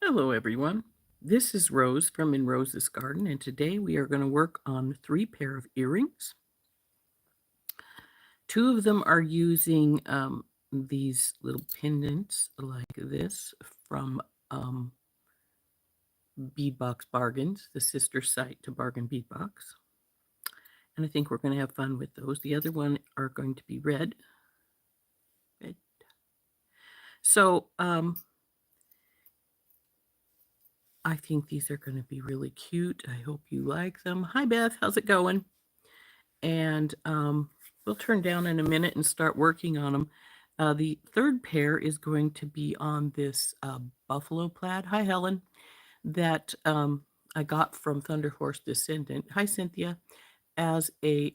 Hello, everyone. This is Rose from In Rose's Garden, and today we are going to work on 3 pair of earrings. 2 of them are using these little pendants like this from Bead Box Bargains, the sister site to Bargain Bead Box. And I think we're going to have fun with those. The other one are going to be red. So I think these are going to be really cute. I hope you like them. Hi, Beth. How's it going? And we'll turn down in a minute and start working on them. The third pair is going to be on this Buffalo Plaid. Hi, Helen. That I got from Thunder Horse Descendant. Hi, Cynthia. As a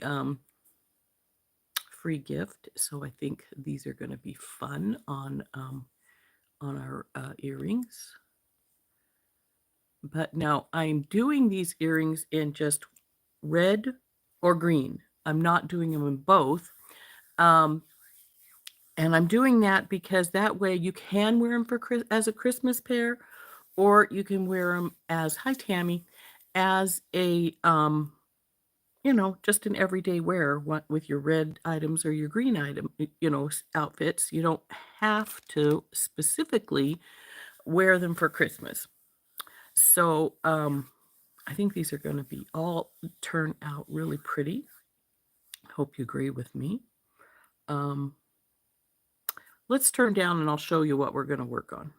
free gift. So I think these are going to be fun on our earrings. But now I'm doing these earrings in just red or green. I'm not doing them in both. And I'm doing that because that way you can wear them as a Christmas pair, or you can wear them as, hi Tammy, as a, just an everyday wear with your red items or your green item, outfits. You don't have to specifically wear them for Christmas. So I think these are going to be all turn out really pretty. Hope you agree with me. Let's turn down and I'll show you what we're going to work on.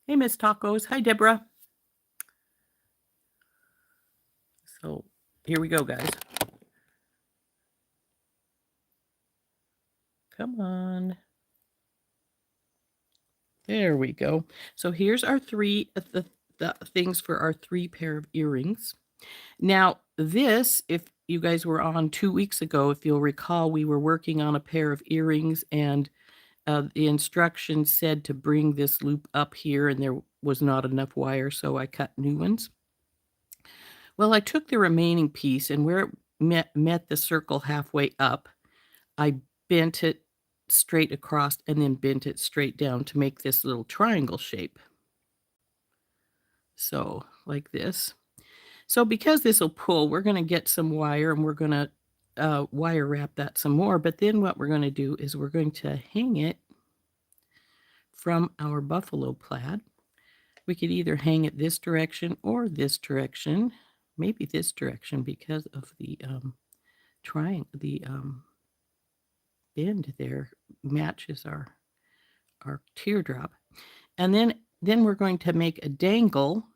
Hey, Miss Tacos. Hi, Deborah. So here we go, guys. Come on. There we go. So here's our the things for our 3 pair of earrings. Now, this, if you guys were on 2 weeks ago, if you'll recall, we were working on a pair of earrings and the instructions said to bring this loop up here and there was not enough wire, so I cut new ones. Well, I took the remaining piece and where it met the circle halfway up, I bent it straight across and then bent it straight down to make this little triangle shape. So like this. So because this will pull, we're going to get some wire and we're going to wire wrap that some more. But then what we're going to do is we're going to hang it from our Buffalo Plaid. We could either hang it this direction or this direction, maybe this direction because of the bend there matches our teardrop. And then we're going to make a dangle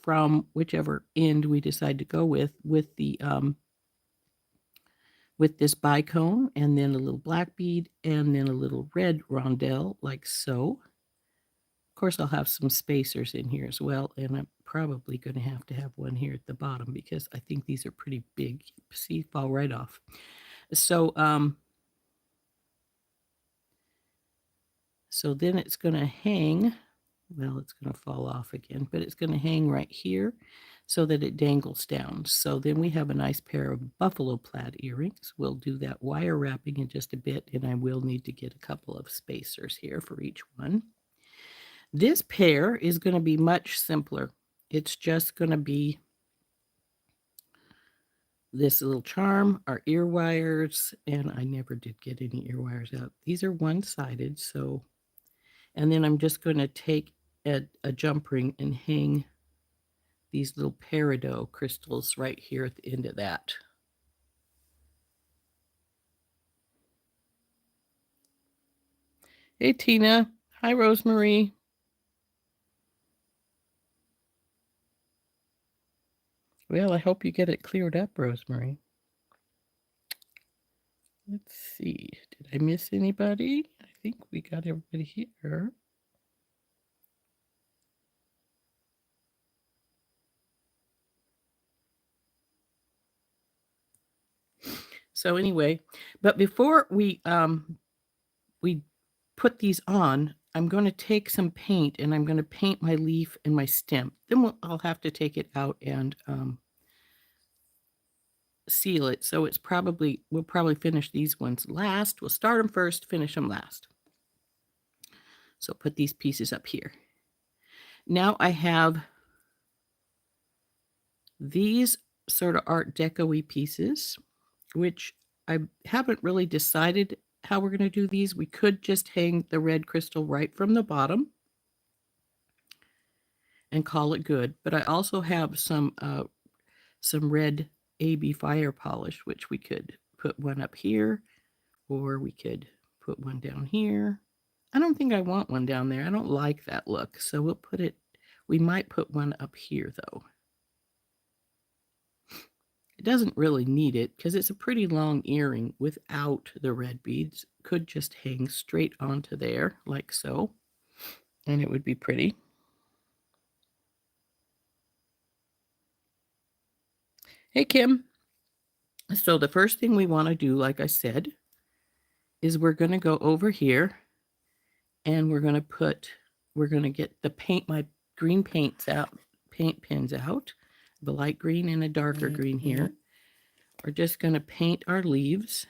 from whichever end we decide to go with the with this bicone, and then a little black bead, and then a little red rondelle, like so. Of course, I'll have some spacers in here as well, and I'm probably going to have one here at the bottom because I think these are pretty big. See, fall right off. So, so then it's going to hang. Well, it's going to fall off again, but it's going to hang right here so that it dangles down. So then we have a nice pair of Buffalo Plaid earrings. We'll do that wire wrapping in just a bit, and I will need to get a couple of spacers here for each one. This pair is going to be much simpler. It's just going to be this little charm, our ear wires, and I never did get any ear wires out. These are one-sided, so, and then I'm just going to take a jump ring and hang these little peridot crystals right here at the end of that. Hey, Tina. Hi, Rosemary. Well, I hope you get it cleared up, Rosemary. Let's see. Did I miss anybody? I think we got everybody here. So anyway, but before we put these on, I'm going to take some paint and I'm going to paint my leaf and my stem. Then I'll have to take it out and seal it. So we'll probably finish these ones last. We'll start them first, finish them last. So put these pieces up here. Now I have these sort of Art Deco-y pieces, which I haven't really decided how we're going to do these. We could just hang the red crystal right from the bottom and call it good. But I also have some red AB fire polish, which we could put one up here, or we could put one down here. I don't think I want one down there. I don't like that look. So we'll put it, we might put one up here though. It doesn't really need it because it's a pretty long earring without the red beads. Could just hang straight onto there like so, and it would be pretty. Hey, Kim. So the first thing we want to do, like I said, is we're going to go over here and we're going to get the paint, my green paints out, paint pens out, the light green and a darker green here. We're just going to paint our leaves.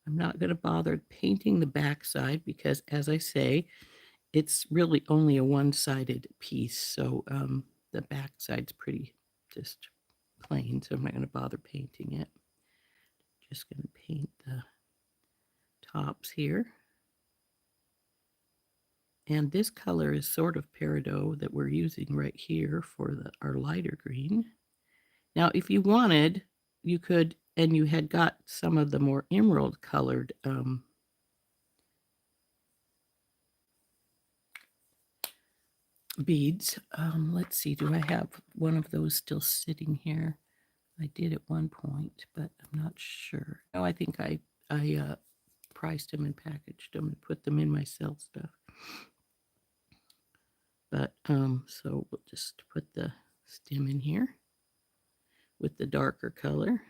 I'm not going to bother painting the back side because, as I say, it's really only a one-sided piece. So the back side's pretty just plain. So I'm not going to bother painting it. Just going to paint the tops here. And this color is sort of peridot that we're using right here for our lighter green. Now, if you wanted, you could, and you had got some of the more emerald colored beads. Let's see, do I have one of those still sitting here? I did at one point, but I'm not sure. No, I think I priced them and packaged them and put them in my sell stuff. But so we'll just put the stem in here with the darker color.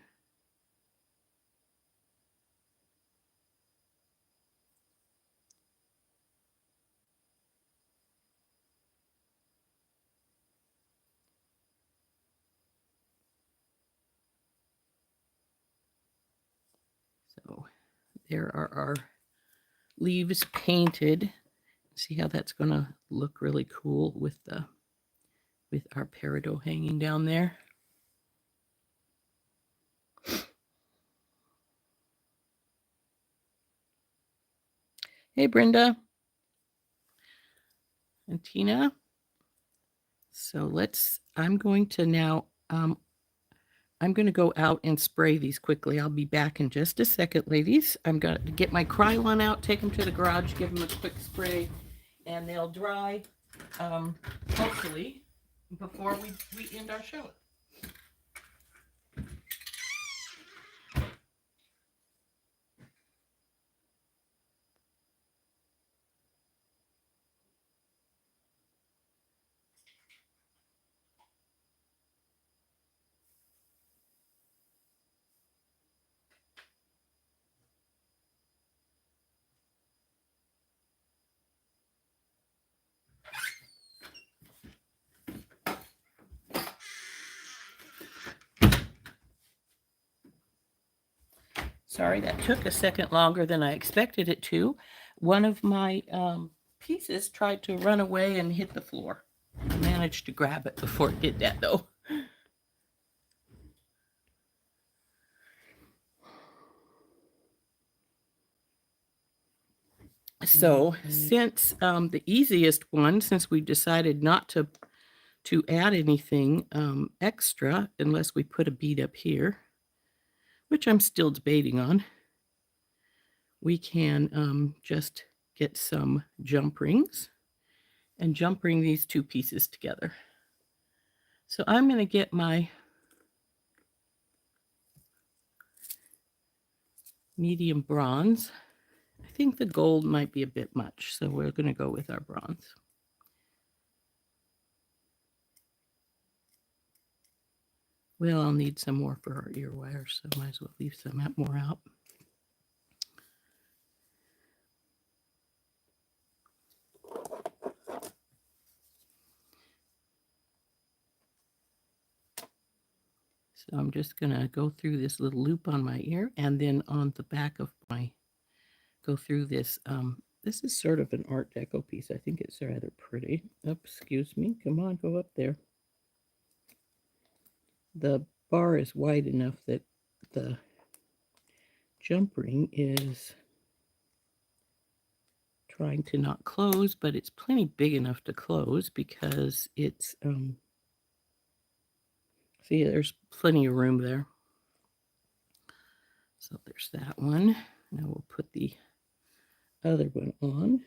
So there are our leaves painted. See how that's going to look really cool with our peridot hanging down there. Hey, Brenda and Tina. So I'm going to now, I'm going to go out and spray these quickly. I'll be back in just a second, ladies. I'm going to get my Krylon out, take them to the garage, give them a quick spray, and they'll dry, hopefully, before we end our show. Sorry, that took a second longer than I expected it to. One of my pieces tried to run away and hit the floor. I managed to grab it before it did that, though. So since the easiest one, since we decided not to add anything extra unless we put a bead up here, which I'm still debating on, we can just get some jump rings and jump ring these two pieces together. So I'm going to get my medium bronze. I think the gold might be a bit much, so we're going to go with our bronze. Well, I'll need some more for our ear wires, so might as well leave some more out. So I'm just going to go through this little loop on my ear, and then on the back of my, go through this. This is sort of an Art Deco piece. I think it's rather pretty. Oh, excuse me. Come on, go up there. The bar is wide enough that the jump ring is trying to not close, but it's plenty big enough to close because it's, see, there's plenty of room there. So there's that one. Now we'll put the other one on.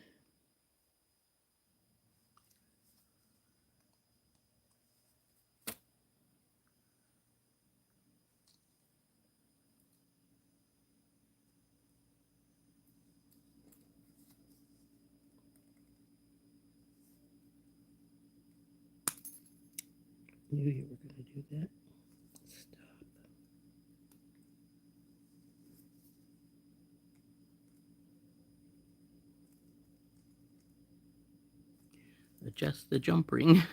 Knew you were going to do that. Stop. Adjust the jump ring.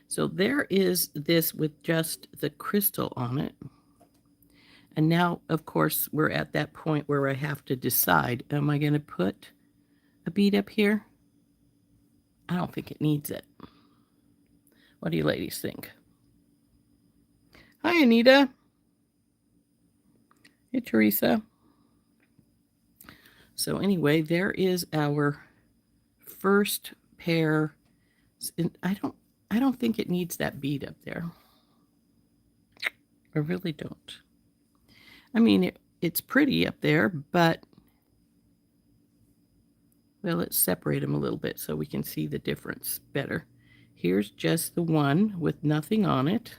So there is this with just the crystal on it. And now, of course, we're at that point where I have to decide, am I going to put a bead up here? I don't think it needs it. What do you ladies think? Hi, Anita. Hey, Teresa. So anyway, there is our first pair. I don't think it needs that bead up there. I really don't. I mean, it's pretty up there, but well, let's separate them a little bit so we can see the difference better. Here's just the one with nothing on it,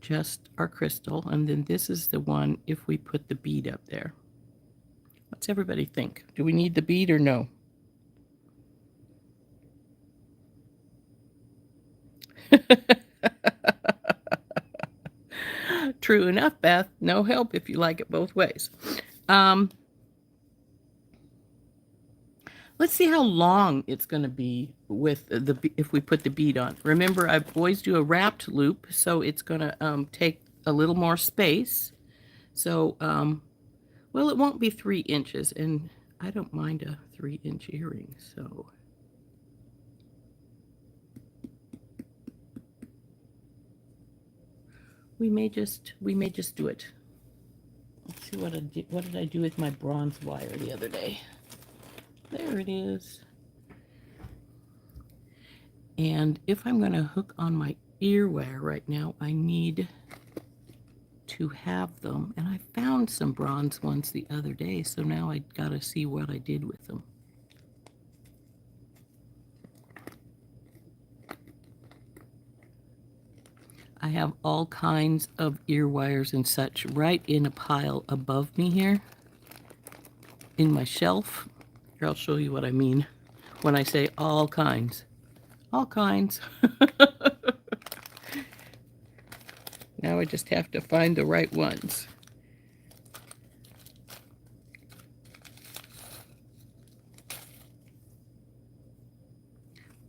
just our crystal, and then this is the one if we put the bead up there. What's everybody think? Do we need the bead or no? True enough, Beth. No help if you like it both ways. Let's see how long it's going to be with if we put the bead on. Remember, I always do a wrapped loop, so it's going to take a little more space. So, well, it won't be 3 inches, and I don't mind a 3-inch earring, so. We may just do it. Let's see what did I do with my bronze wire the other day. There it is. And if I'm going to hook on my ear wire right now, I need to have them. And I found some bronze ones the other day, so now I got to see what I did with them. I have all kinds of ear wires and such right in a pile above me here in my shelf. Here, I'll show you what I mean when I say all kinds. All kinds. Now I just have to find the right ones.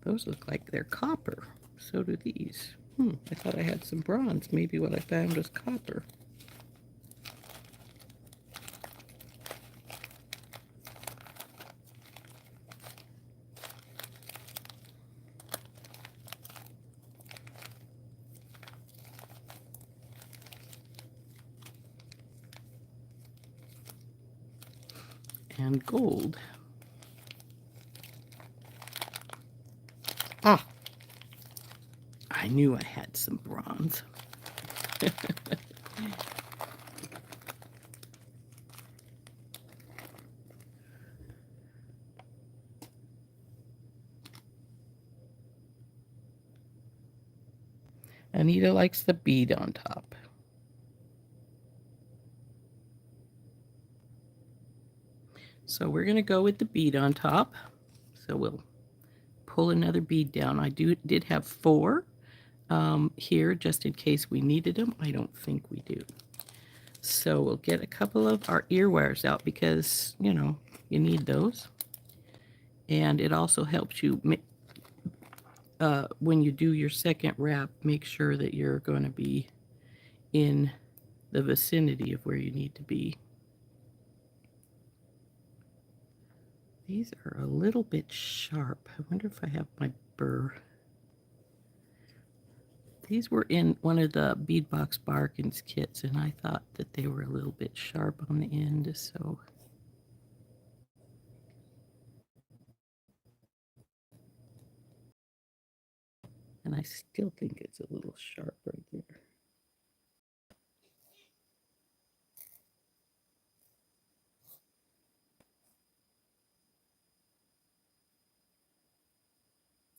Those look like they're copper. So do these. I thought I had some bronze. Maybe what I found was copper. And gold. Ah, I knew I had some bronze. Anita likes the bead on top. So we're going to go with the bead on top. So we'll pull another bead down. I did have 4 here just in case we needed them. I don't think we do. So we'll get a couple of our ear wires out because, you know, you need those. And it also helps you when you do your second wrap, make sure that you're going to be in the vicinity of where you need to be. These are a little bit sharp. I wonder if I have my burr. These were in one of the Bead Box Bargains kits, and I thought that they were a little bit sharp on the end, so. And I still think it's a little sharp right there.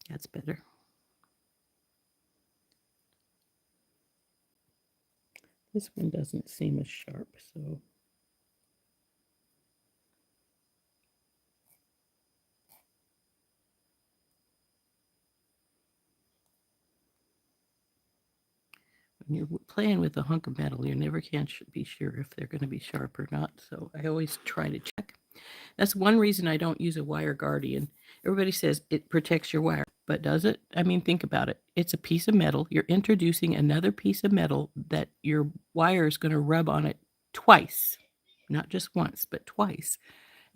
That's better. This one doesn't seem as sharp, so. When you're playing with a hunk of metal, you never can be sure if they're going to be sharp or not, so I always try to check. That's one reason I don't use a wire guardian. Everybody says it protects your wire, but does it? I mean, think about it. It's a piece of metal. You're introducing another piece of metal that your wire is going to rub on it twice, not just once, but twice,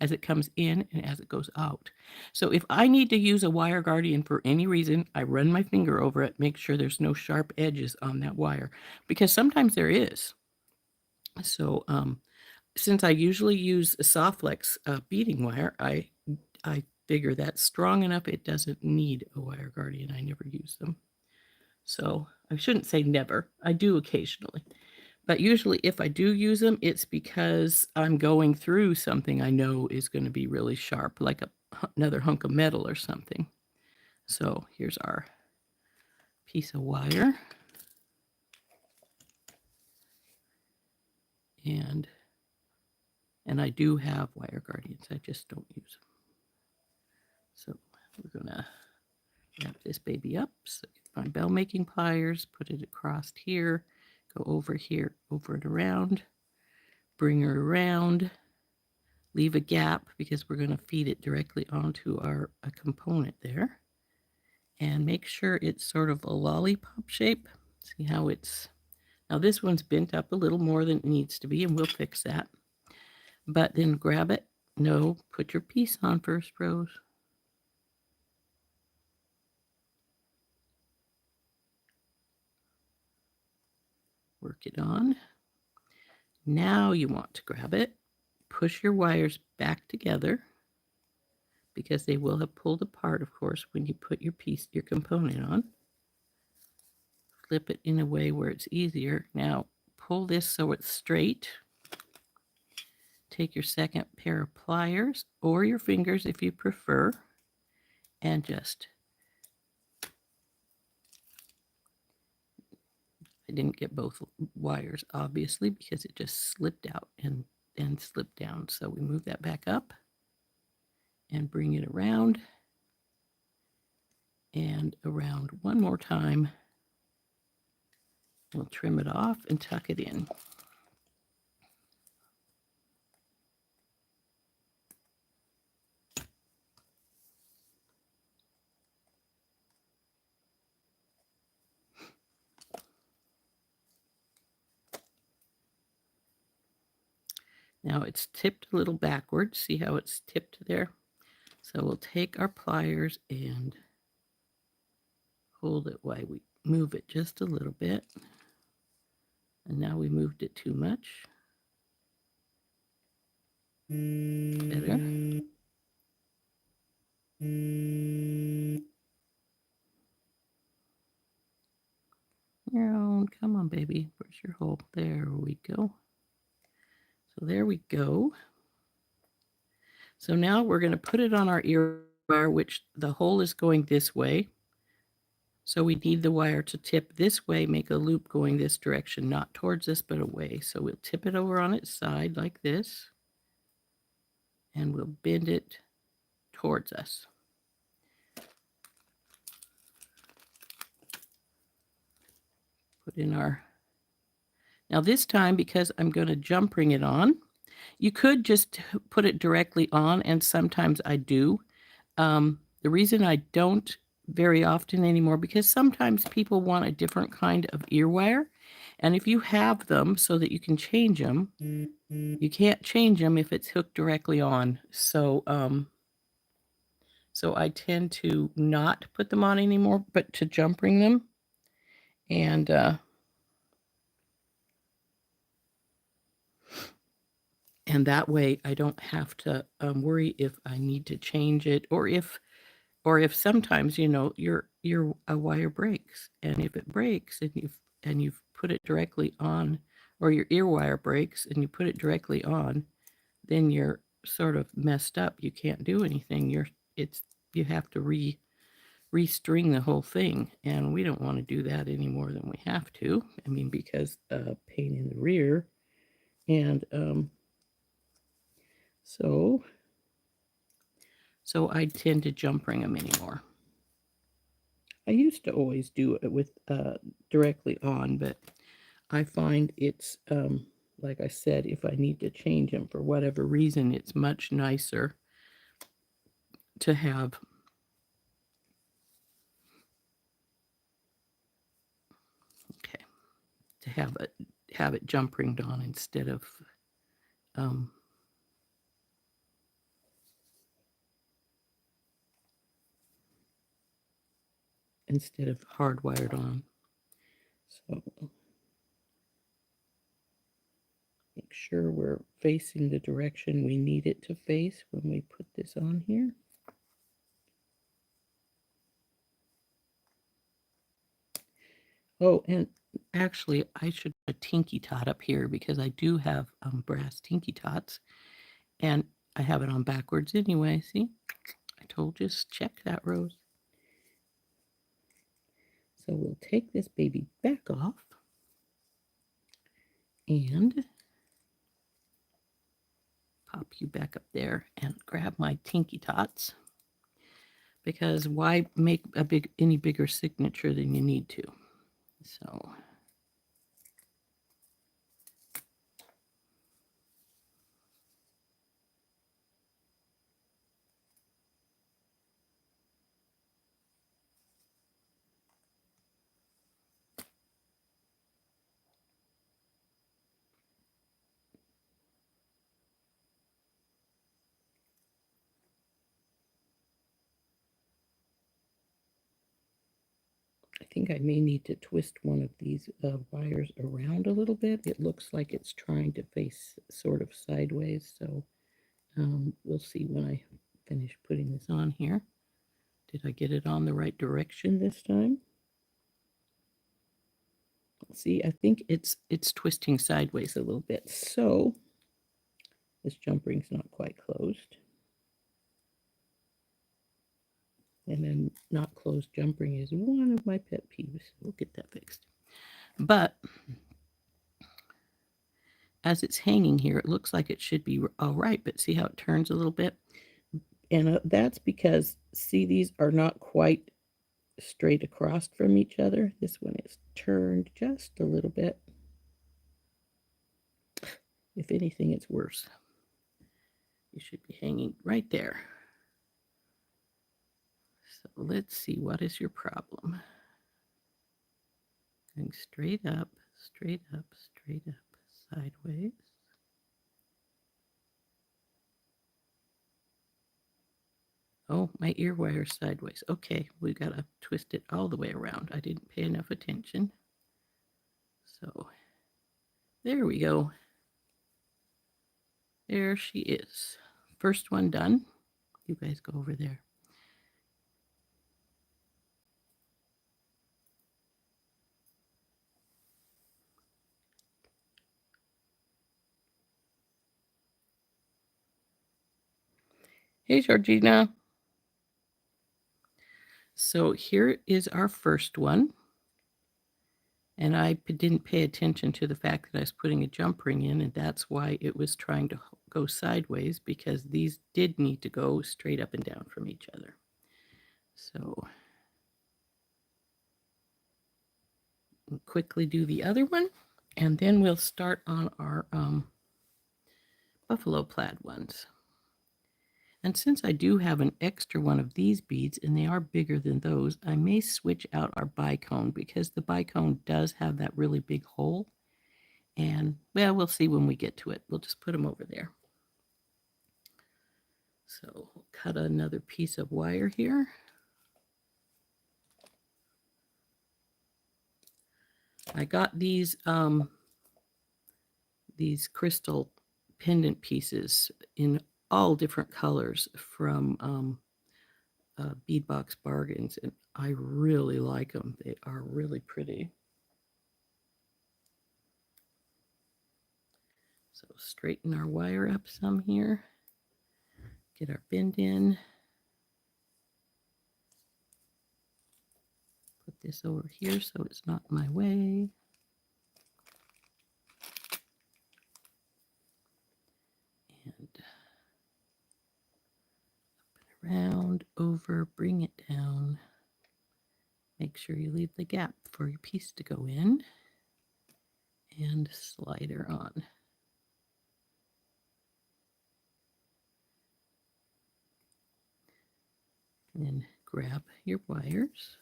as it comes in and as it goes out. So if I need to use a wire guardian for any reason, I run my finger over it, make sure there's no sharp edges on that wire, because sometimes there is. So since I usually use a Softflex beading wire, I figure that's strong enough. It doesn't need a wire guardian. I never use them. So I shouldn't say never. I do occasionally. But usually if I do use them, it's because I'm going through something I know is going to be really sharp, like another hunk of metal or something. So here's our piece of wire. And I do have wire guardians. I just don't use them. So we're going to wrap this baby up. So get my bell making pliers, put it across here, go over here, over and around, bring her around, leave a gap because we're going to feed it directly onto our component there, and make sure it's sort of a lollipop shape. See how it's, now this one's bent up a little more than it needs to be, and we'll fix that. But then grab it. No, put your piece on first, Rose. Work it on. Now you want to grab it, push your wires back together because they will have pulled apart, of course, when you put your component on. Flip it in a way where it's easier. Now pull this so it's straight. Take your second pair of pliers or your fingers if you prefer, and just, I didn't get both wires obviously because it just slipped out and then slipped down. So we move that back up and bring it around and around one more time. We'll trim it off and tuck it in. Now it's tipped a little backwards. See how it's tipped there? So we'll take our pliers and hold it while we move it just a little bit. And now we moved it too much. Better. Come on, baby. Where's your hole? There we go. So there we go. So now we're going to put it on our ear wire, which the hole is going this way. So we need the wire to tip this way, make a loop going this direction, not towards us, but away. So we'll tip it over on its side like this, and we'll bend it towards us. Put in our, now this time, because I'm going to jump ring it on, you could just put it directly on, and sometimes I do. The reason I don't very often anymore because sometimes people want a different kind of ear wire. And if you have them so that you can change them, you can't change them if it's hooked directly on. So I tend to not put them on anymore, but to jump ring them. And that way I don't have to worry if I need to change it, or if sometimes, you know, your a wire breaks, and if it breaks and you've put it directly on, or your ear wire breaks and you put it directly on, then you're sort of messed up. You can't do anything. You have to restring the whole thing, and we don't want to do that any more than we have to. I mean, because pain in the rear, and so I tend to jump ring them anymore. I used to always do it with directly on, but I find it's like I said, if I need to change them for whatever reason, it's much nicer to have it jump ringed on instead of um, hardwired on. So make sure we're facing the direction we need it to face when we put this on here. Oh, and actually, I should put a tinky tot up here because I do have brass tinky tots, and I have it on backwards anyway. See, I told you, just check that, Rose. So we'll take this baby back off and pop you back up there and grab my tinky tots, because why make any bigger signature than you need to? So I think I may need to twist one of these wires around a little bit. It looks like it's trying to face sort of sideways, so we'll see when I finish putting this on here. Did I get it on the right direction this time? See, I think it's twisting sideways a little bit, so this jump ring's not quite closed. And then not closed jump ring is one of my pet peeves. We'll get that fixed. But as it's hanging here, it looks like it should be all right, but see how it turns a little bit? And that's because, see, these are not quite straight across from each other. This one is turned just a little bit. If anything, it's worse. You should be hanging right there. So let's see, what is your problem? Going straight up, straight up, straight up, sideways. Oh, my ear wire's sideways. Okay, we gotta twist it all the way around. I didn't pay enough attention. So there we go. There she is. First one done. You guys go over there. Hey, Georgina. So here is our first one. And I didn't pay attention to the fact that I was putting a jump ring in, and that's why it was trying to go sideways, because these did need to go straight up and down from each other. So we'll quickly do the other one, and then we'll start on our Buffalo Plaid ones. And since I do have an extra one of these beads, and they are bigger than those, I may switch out our bicone because the bicone does have that really big hole. And, well, we'll see when we get to it. We'll just put them over there. So we'll cut another piece of wire here. I got these crystal pendant pieces in all different colors from Bead Box Bargains, and I really like them. They are really pretty. So straighten our wire up some here. Get our bend in. Put this over here so it's not in my way. And up and around, over, bring it down. Make sure you leave the gap for your piece to go in. And slide her on. And then grab your wires.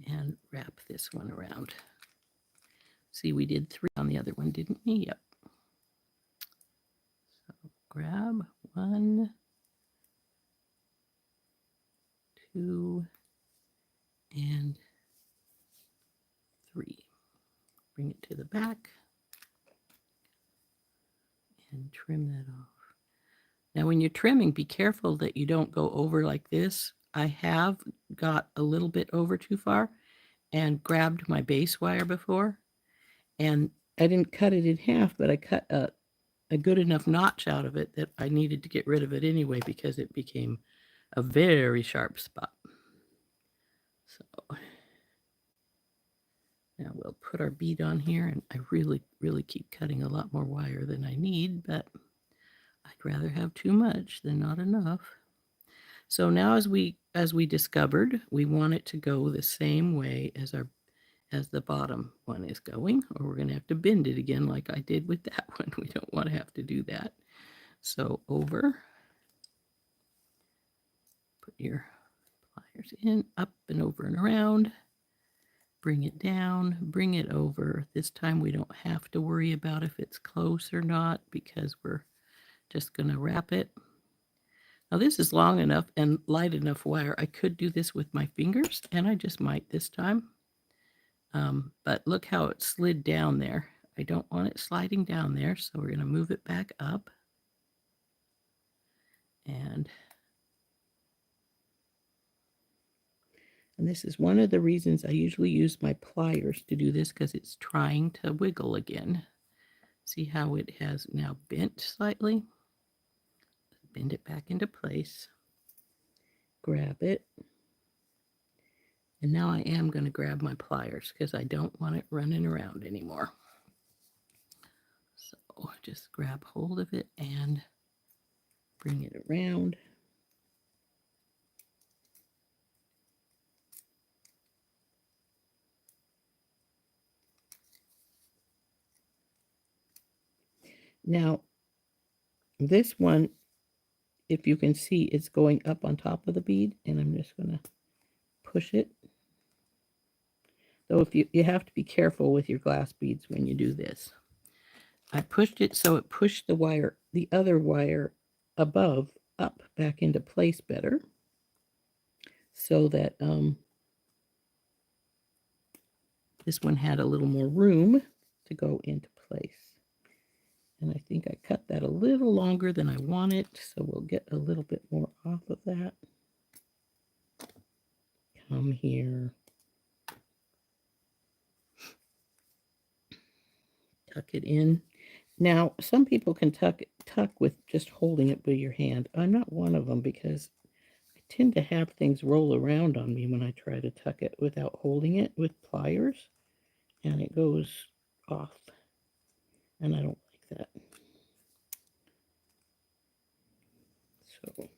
And wrap this one around. See, we did 3 on the other one, didn't we? Yep. So grab 1, 2, and 3. Bring it to the back and trim that off. Now, when you're trimming, be careful that you don't go over like this. I have got a little bit over too far and grabbed my base wire before, and I didn't cut it in half, but I cut a good enough notch out of it that I needed to get rid of it anyway because it became a very sharp spot. So now we'll put our bead on here, and I really keep cutting a lot more wire than I need, but I'd rather have too much than not enough. So now as we discovered, we want it to go the same way as the bottom one is going, or we're going to have to bend it again like I did with that one. We don't want to have to do that. So over, put your pliers in, up and over and around, bring it down, bring it over. This time we don't have to worry about if it's close or not because we're just going to wrap it. Now this is long enough and light enough wire. I could do this with my fingers, and I just might this time. But look how it slid down there. I don't want it sliding down there, so we're going to move it back up. And this is one of the reasons I usually use my pliers to do this, because it's trying to wiggle again. See how it has now bent slightly? Bend it back into place. Grab it. And now I am going to grab my pliers because I don't want it running around anymore. So just grab hold of it and bring it around. Now, this one, if you can see, it's going up on top of the bead, and I'm just going to push it. Though if you have to be careful with your glass beads when you do this. I pushed it so it pushed the wire, the other wire above, up back into place better, so that this one had a little more room to go into place. And I think I cut that a little longer than I wanted, so we'll get a little bit more off of that. Come here. Tuck it in. Now, some people can tuck with just holding it with your hand. I'm not one of them because I tend to have things roll around on me when I try to tuck it without holding it with pliers, and it goes off, and I don't like that. So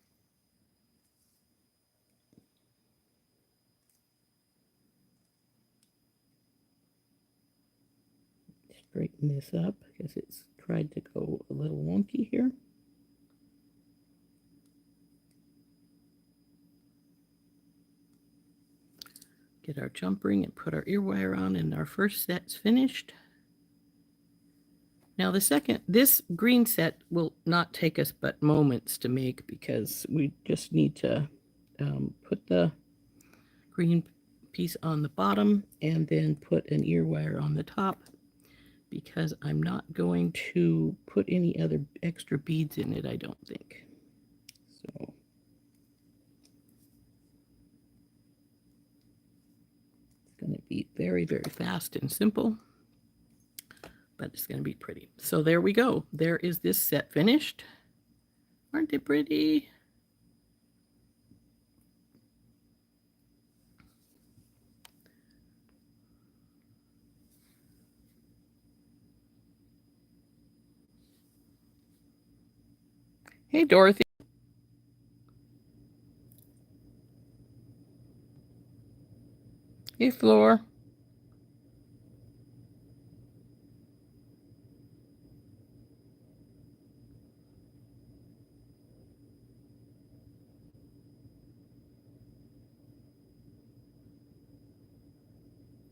straighten this up because it's tried to go a little wonky here. Get our jump ring and put our ear wire on, and our first set's finished. Now this green set will not take us but moments to make because we just need to put the green piece on the bottom and then put an ear wire on the top, because I'm not going to put any other extra beads in it, I don't think. So it's going to be very, very fast and simple, but it's going to be pretty. So there we go. There is this set finished. Aren't they pretty? Hey, Dorothy. Hey, Floor.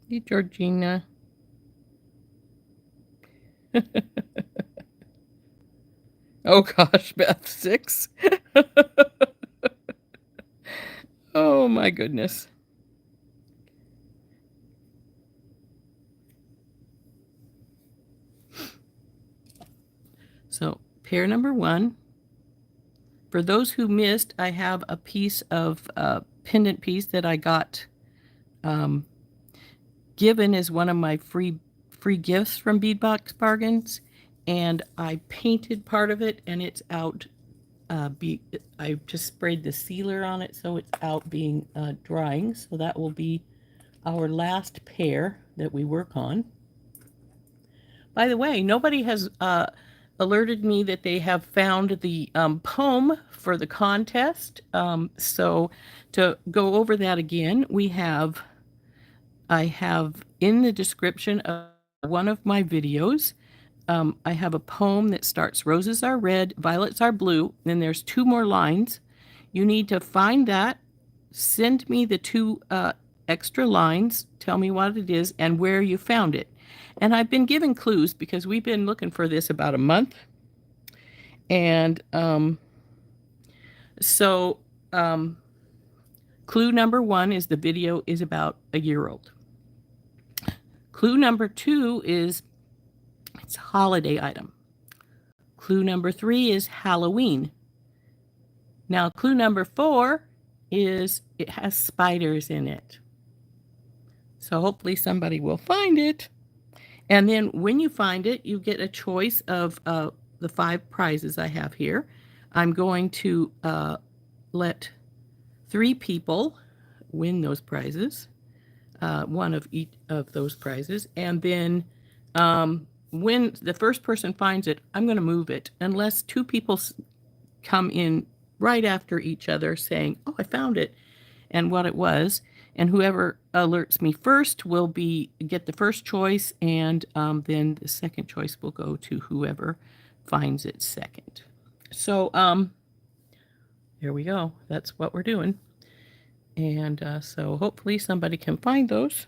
Hey, Georgina. Oh gosh, Beth, 6. Oh my goodness. So pair number 1. For those who missed, I have a piece of pendant piece that I got given as one of my free gifts from Bead Box Bargains, and I painted part of it, and it's out. I just sprayed the sealer on it, so it's out being drying. So that will be our last pair that we work on. By the way, nobody has alerted me that they have found the poem for the contest. So to go over that again, I have in the description of one of my videos, I have a poem that starts roses are red, violets are blue. Then there's 2 more lines. You need to find that, send me the 2 extra lines, tell me what it is and where you found it. And I've been given clues because we've been looking for this about a month. And so clue number 1 is the video is about a year old. Clue number 2 is it's a holiday item. Clue number 3 is Halloween. Now, clue number 4 is it has spiders in it. So hopefully somebody will find it. And then when you find it, you get a choice of the 5 prizes I have here. I'm going to let 3 people win those prizes, one of each of those prizes. And then when the first person finds it, I'm going to move it unless 2 people come in right after each other saying, oh, I found it and what it was. And whoever alerts me first will get the first choice, and then the second choice will go to whoever finds it second. So here we go. That's what we're doing. And so hopefully somebody can find those.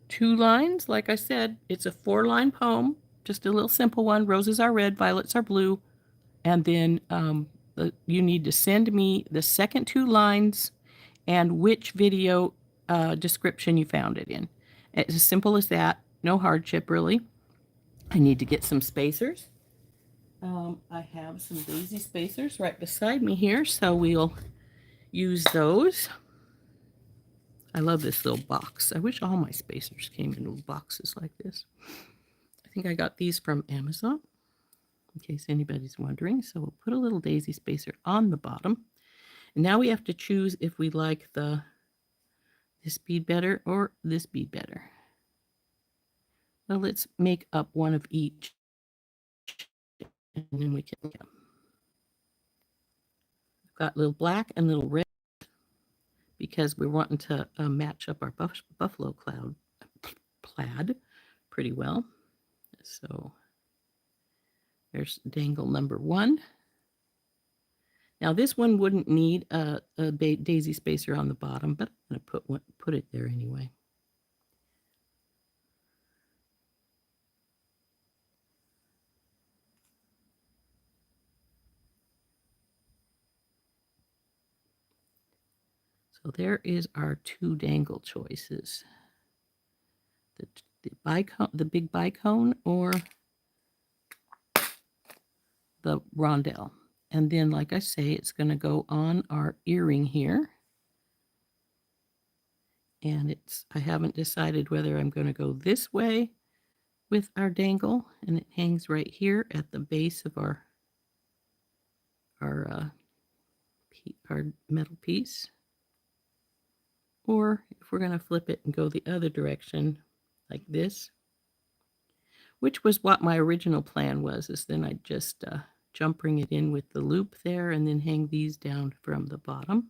Two lines, like I said, it's a 4-line poem, just a little simple one. Roses are red, violets are blue. And then you need to send me the second 2 lines and which video description you found it in. It's as simple as that. No hardship, really. I need to get some spacers. I have some daisy spacers right beside me here, so we'll use those. I love this little box. I wish all my spacers came in little boxes like this. I think I got these from Amazon, in case anybody's wondering. So we'll put a little daisy spacer on the bottom. And now we have to choose if we like this bead better or this bead better. Well, let's make up one of each, and then we can go. got little black and little red because we're wanting to match up our Buffalo Plaid pretty well. So there's dangle number 1. Now this one wouldn't need a daisy spacer on the bottom, but I'm going to put it there anyway. So there is our 2 dangle choices. The big bicone or the rondelle. And then, like I say, it's going to go on our earring here. And I haven't decided whether I'm going to go this way with our dangle, and it hangs right here at the base of our metal piece. Or if we're going to flip it and go the other direction like this, which was what my original plan was, is then I'd just jump ring it in with the loop there and then hang these down from the bottom.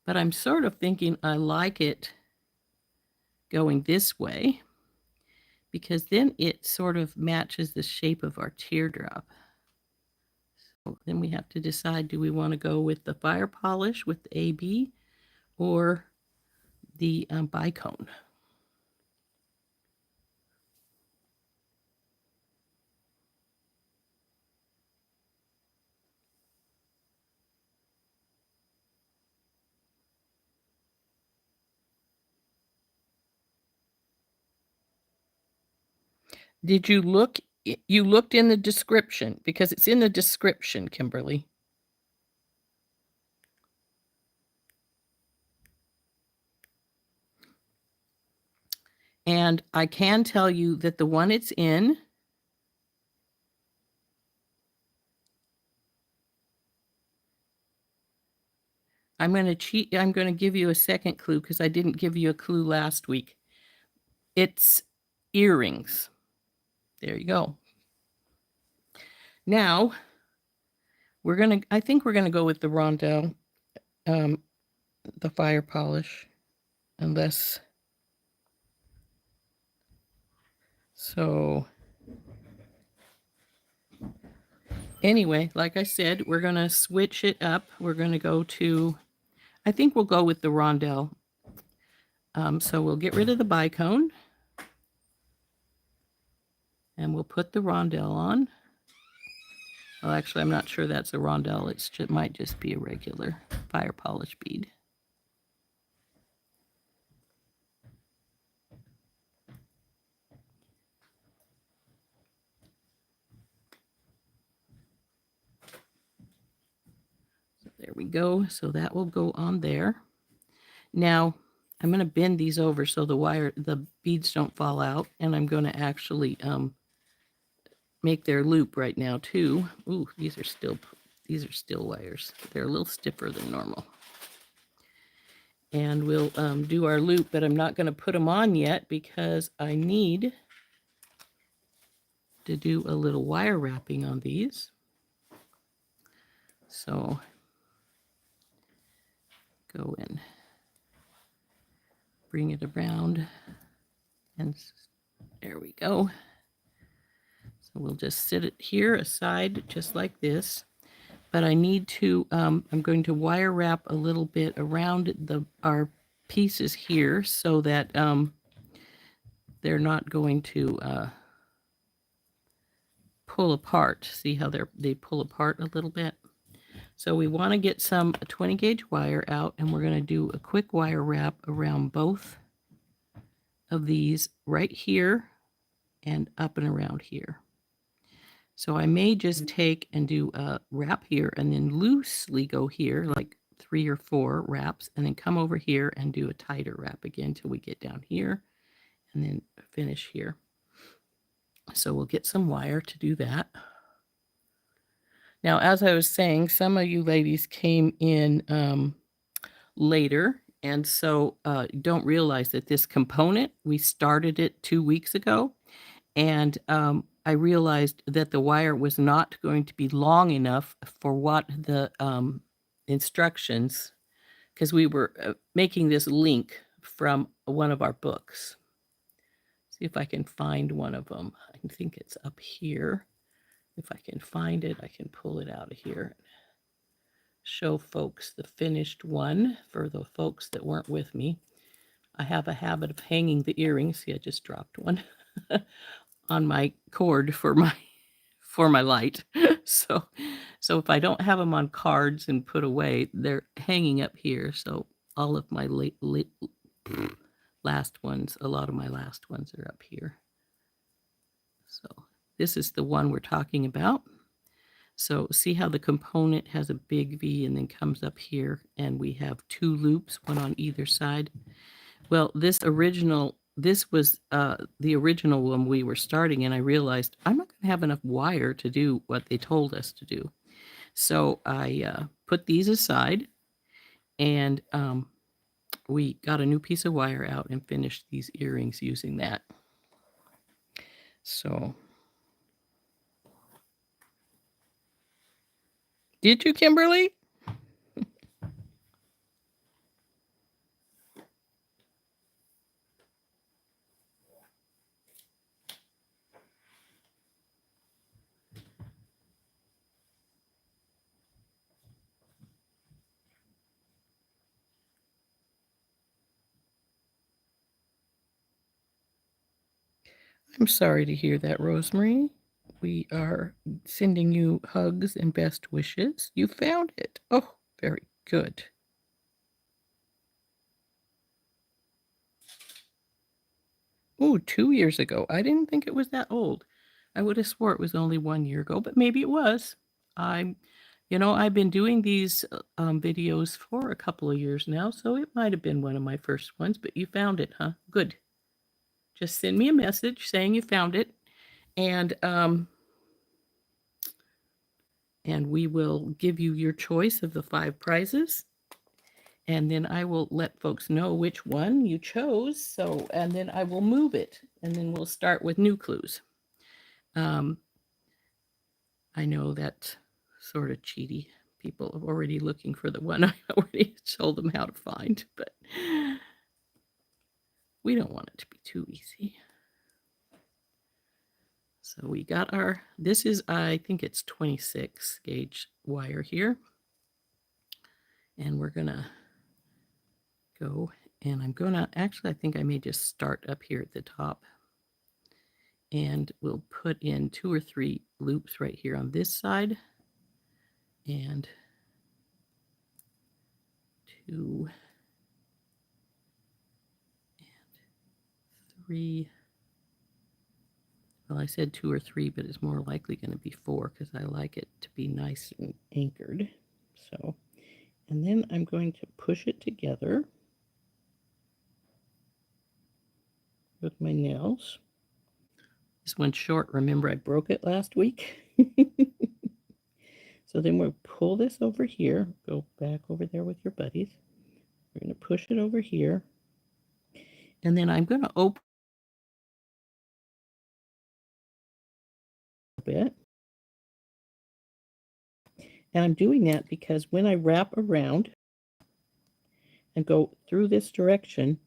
But I'm sort of thinking I like it going this way because then it sort of matches the shape of our teardrop. So then we have to decide, do we want to go with the fire polish with the AB or the bicone? Did you look? You looked in the description, because it's in the description, Kimberly. And I can tell you that the one it's in I'm going to cheat. I'm going to give you a second clue because I didn't give you a clue last week. It's earrings. There you go. Now, I think we're going to go with the rondelle, the fire polish, unless, so anyway, like I said, we're going to switch it up. We're going to go to, I think we'll go with the rondelle. So we'll get rid of the bicone and we'll put the rondelle on. Well, actually, I'm not sure that's a rondelle. It might just be a regular fire polish bead. So there we go. So that will go on there. Now, I'm going to bend these over so the beads don't fall out, and I'm going to actually make their loop right now too. Ooh, these are still wires. They're a little stiffer than normal. And we'll do our loop, but I'm not going to put them on yet because I need to do a little wire wrapping on these. So go in, bring it around, and there we go. So we'll just sit it here aside just like this. But I need to, I'm going to wire wrap a little bit around our pieces here so that they're not going to pull apart. See how they pull apart a little bit? So we want to get some 20 gauge wire out, and we're going to do a quick wire wrap around both of these right here and up and around here. So I may just take and do a wrap here and then loosely go here, like 3 or 4 wraps, and then come over here and do a tighter wrap again till we get down here and then finish here. So we'll get some wire to do that. Now, as I was saying, some of you ladies came in later, and so don't realize that this component, we started it 2 weeks ago. And I realized that the wire was not going to be long enough for what the instructions, because we were making this link from one of our books. See if I can find one of them. I think it's up here. If I can find it, I can pull it out of here. Show folks the finished one for the folks that weren't with me. I have a habit of hanging the earrings. See, I just dropped one on my cord for my light. So if I don't have them on cards and put away, they're hanging up here. So all of my last ones, a lot of my last ones are up here. So this is the one we're talking about. So see how the component has a big V and then comes up here, and we have two loops, one on either side. Well, this was the original one we were starting, and I realized I'm not going to have enough wire to do what they told us to do. So I put these aside, and we got a new piece of wire out and finished these earrings using that. So, did you, Kimberly? I'm sorry to hear that, Rosemary. We are sending you hugs and best wishes. You found it. Oh, very good. Oh, 2 years ago. I didn't think it was that old. I would have swore it was only 1 year ago, but maybe it was. I've been doing these videos for a couple of years now, so it might have been one of my first ones, but you found it, huh? Good. Just send me a message saying you found it, and we will give you your choice of the 5 prizes. And then I will let folks know which one you chose. So, and then I will move it, and then we'll start with new clues. I know that sort of cheaty. People are already looking for the one I already told them how to find, but we don't want it to be too easy. So we got this is, I think it's 26 gauge wire here. And we're gonna go, and I'm gonna, actually, I think I may just start up here at the top. And we'll put in 2 or 3 loops right here on this side, and 2 and 3. Well, I said 2 or 3, but it's more likely going to be 4 because I like it to be nice and anchored. So, and then I'm going to push it together with my nails. This one's short. Remember, I broke it last week. So then we'll pull this over here, go back over there with your buddies. We're going to push it over here. And then I'm going to open a bit. And I'm doing that because when I wrap around and go through this direction,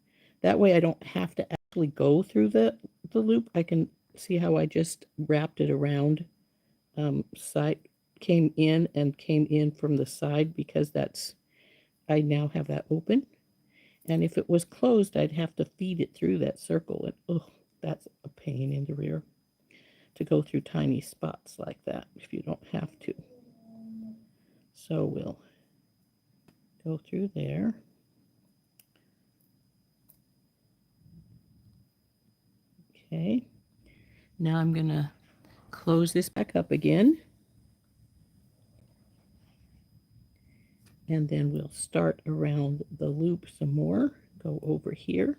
that way I don't have to actually go through the loop. I can see how I just wrapped it around, side, came in from the side, because I now have that open. And if it was closed, I'd have to feed it through that circle, and oh, that's a pain in the rear to go through tiny spots like that if you don't have to. So we'll go through there. Okay. Now I'm going to close this back up again. And then we'll start around the loop some more. Go over here.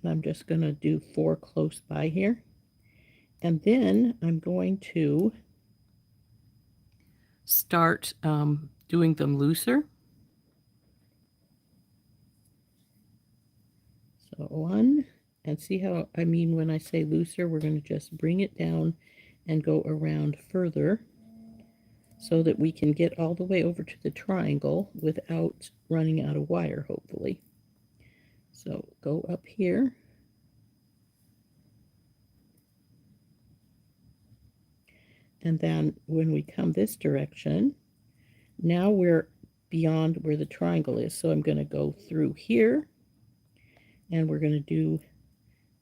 And I'm just going to do 4 close by here. And then I'm going to start doing them looser. So one, and see how I mean when I say looser, we're going to just bring it down and go around further so that we can get all the way over to the triangle without running out of wire, hopefully. So go up here. And then when we come this direction, now we're beyond where the triangle is. So I'm going to go through here and we're going to do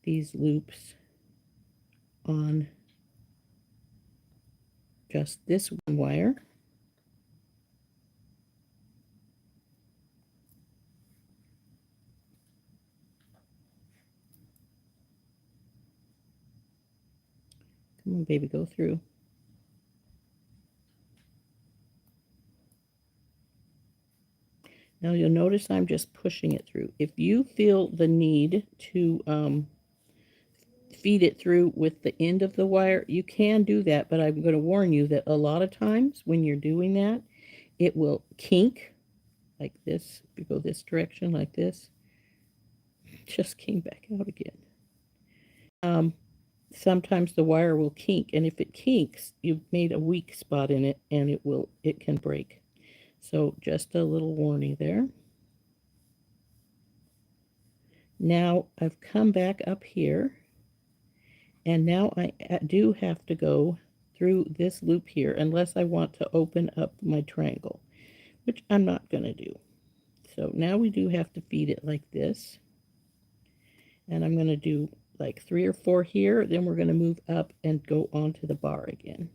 these loops on just this one wire. Come on, baby, go through. Now you'll notice I'm just pushing it through. If you feel the need to feed it through with the end of the wire, you can do that, but I'm going to warn you that a lot of times when you're doing that, it will kink like this. If you go this direction like this, just came back out again. Sometimes the wire will kink, and if it kinks, you've made a weak spot in it and it can break. So just a little warning there. Now I've come back up here, and now I do have to go through this loop here unless I want to open up my triangle, which I'm not going to do. So now we do have to feed it like this, and I'm going to do like 3 or 4 here, then we're going to move up and go onto the bar again.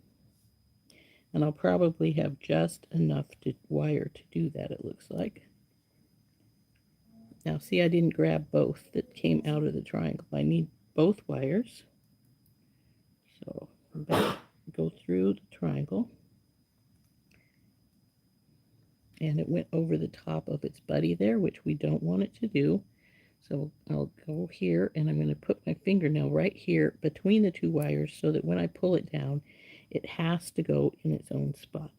And I'll probably have just enough wire to do that, it looks like. Now see, I didn't grab both that came out of the triangle. I need both wires. So I'm back, go through the triangle. And it went over the top of its buddy there, which we don't want it to do. So I'll go here, and I'm going to put my fingernail right here between the 2 wires so that when I pull it down, it has to go in its own spot.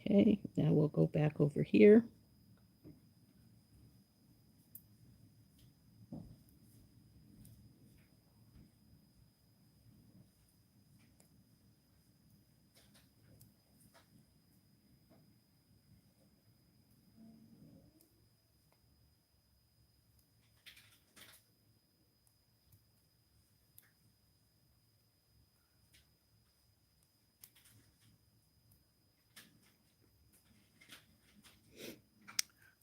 Okay, now we'll go back over here.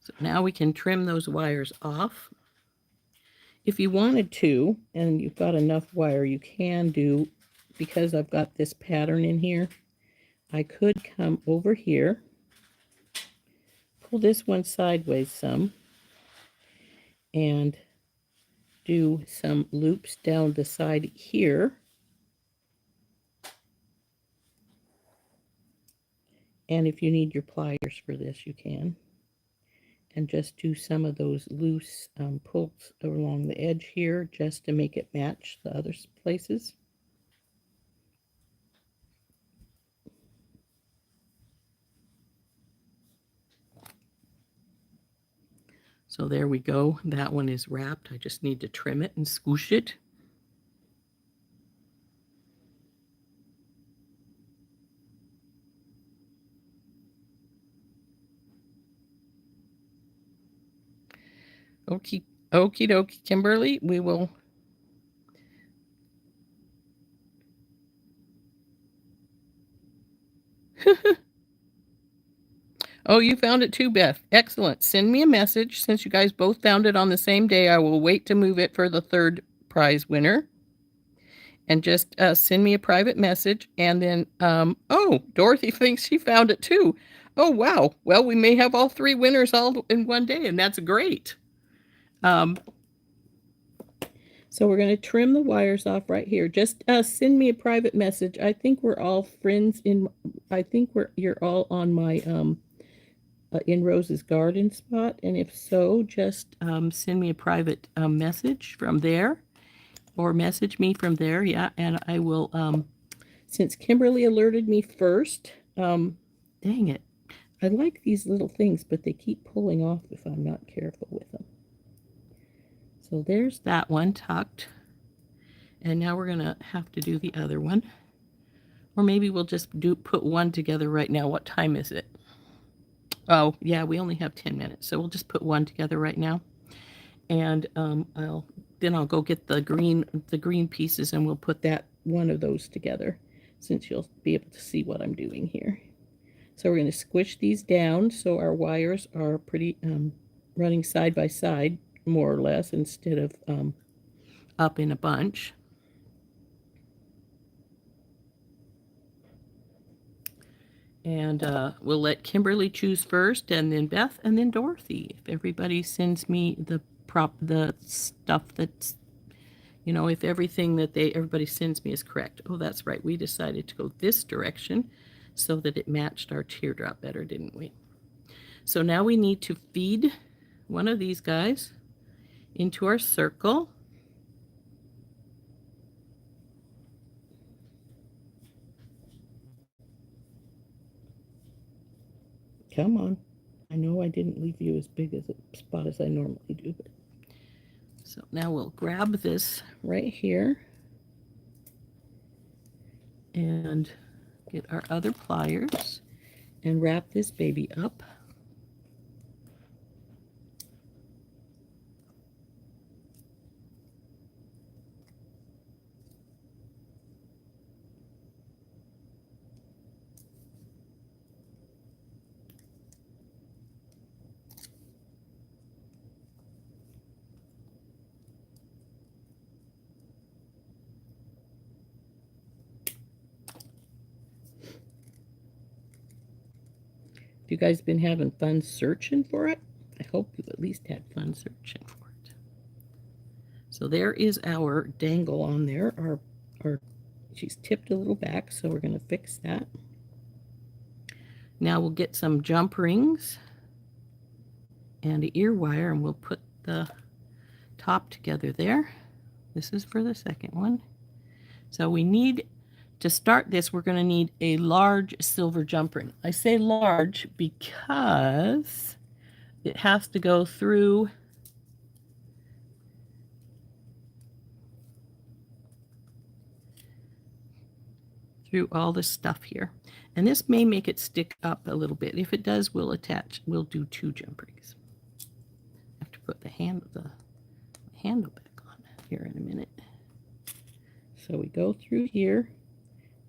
So now we can trim those wires off. If you wanted to, and you've got enough wire, you can do, because I've got this pattern in here, I could come over here, pull this one sideways some, and do some loops down the side here. And if you need your pliers for this, you can. And just do some of those loose pulls along the edge here just to make it match the other places. So there we go. That one is wrapped. I just need to trim it and squish it. Okie dokie, Kimberly. We will. Oh, you found it too, Beth. Excellent. Send me a message. Since you guys both found it on the same day, I will wait to move it for the 3rd prize winner. And just send me a private message. And then, oh, Dorothy thinks she found it too. Oh, wow. Well, we may have all 3 winners all in one day, and that's great. So we're going to trim the wires off right here. Just send me a private message. I think we're all friends I think you're all on my in Rose's garden spot, and if so, just send me a private message from there, or message me from there. Yeah, and I will. Since Kimberly alerted me first, dang it, I like these little things, but they keep pulling off if I'm not careful with them. So there's that one tucked. And now we're going to have to do the other one. Or maybe we'll just put one together right now. What time is it? Oh, yeah, we only have 10 minutes. So we'll just put one together right now. And I'll go get the green pieces, and we'll put one of those together, since you'll be able to see what I'm doing here. So we're going to squish these down so our wires are pretty running side by side, more or less, instead of up in a bunch. And we'll let Kimberly choose first, and then Beth, and then Dorothy. If everybody sends me the stuff that's, if everything that everybody sends me is correct. Oh, that's right. We decided to go this direction so that it matched our teardrop better, didn't we? So now we need to feed one of these guys into our circle. Come on. I know I didn't leave you as big as a spot as I normally do, but so now we'll grab this right here and get our other pliers and wrap this baby up. You guys been having fun searching for it? I hope you've at least had fun searching for it. So there is our dangle on there. She's tipped a little back, so we're going to fix that. Now we'll get some jump rings and an ear wire, and we'll put the top together there. This is for the second one. So we need, to start this, we're going to need a large silver jump ring. I say large because it has to go through all this stuff here. And this may make it stick up a little bit. If it does, we'll do 2 jump rings. I have to put the handle back on here in a minute. So we go through here,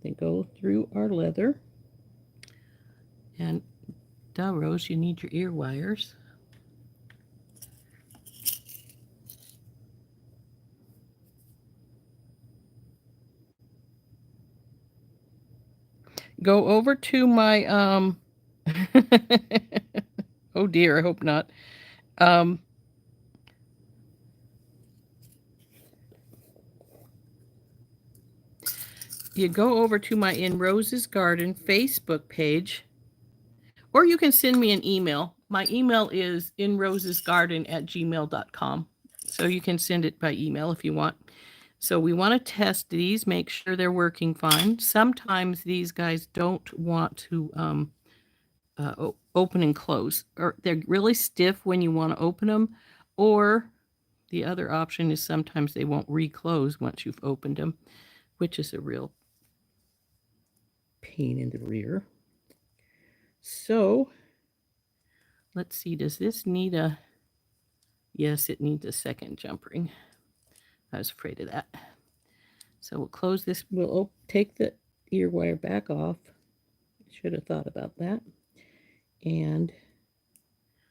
then go through our leather. And duh, Rose, you need your ear wires. Go over to my oh dear, I hope not. You go over to my In Rose's Garden Facebook page, or you can send me an email. My email is inrosesgarden@gmail.com. So you can send it by email if you want. So we want to test these, make sure they're working fine. Sometimes these guys don't want to open and close, or they're really stiff when you want to open them, or the other option is sometimes they won't reclose once you've opened them, which is a real pain in the rear. So let's see, does this need a, yes, it needs a second jump ring. I was afraid of that. So we'll close this, we'll take the ear wire back off. Should have thought about that. And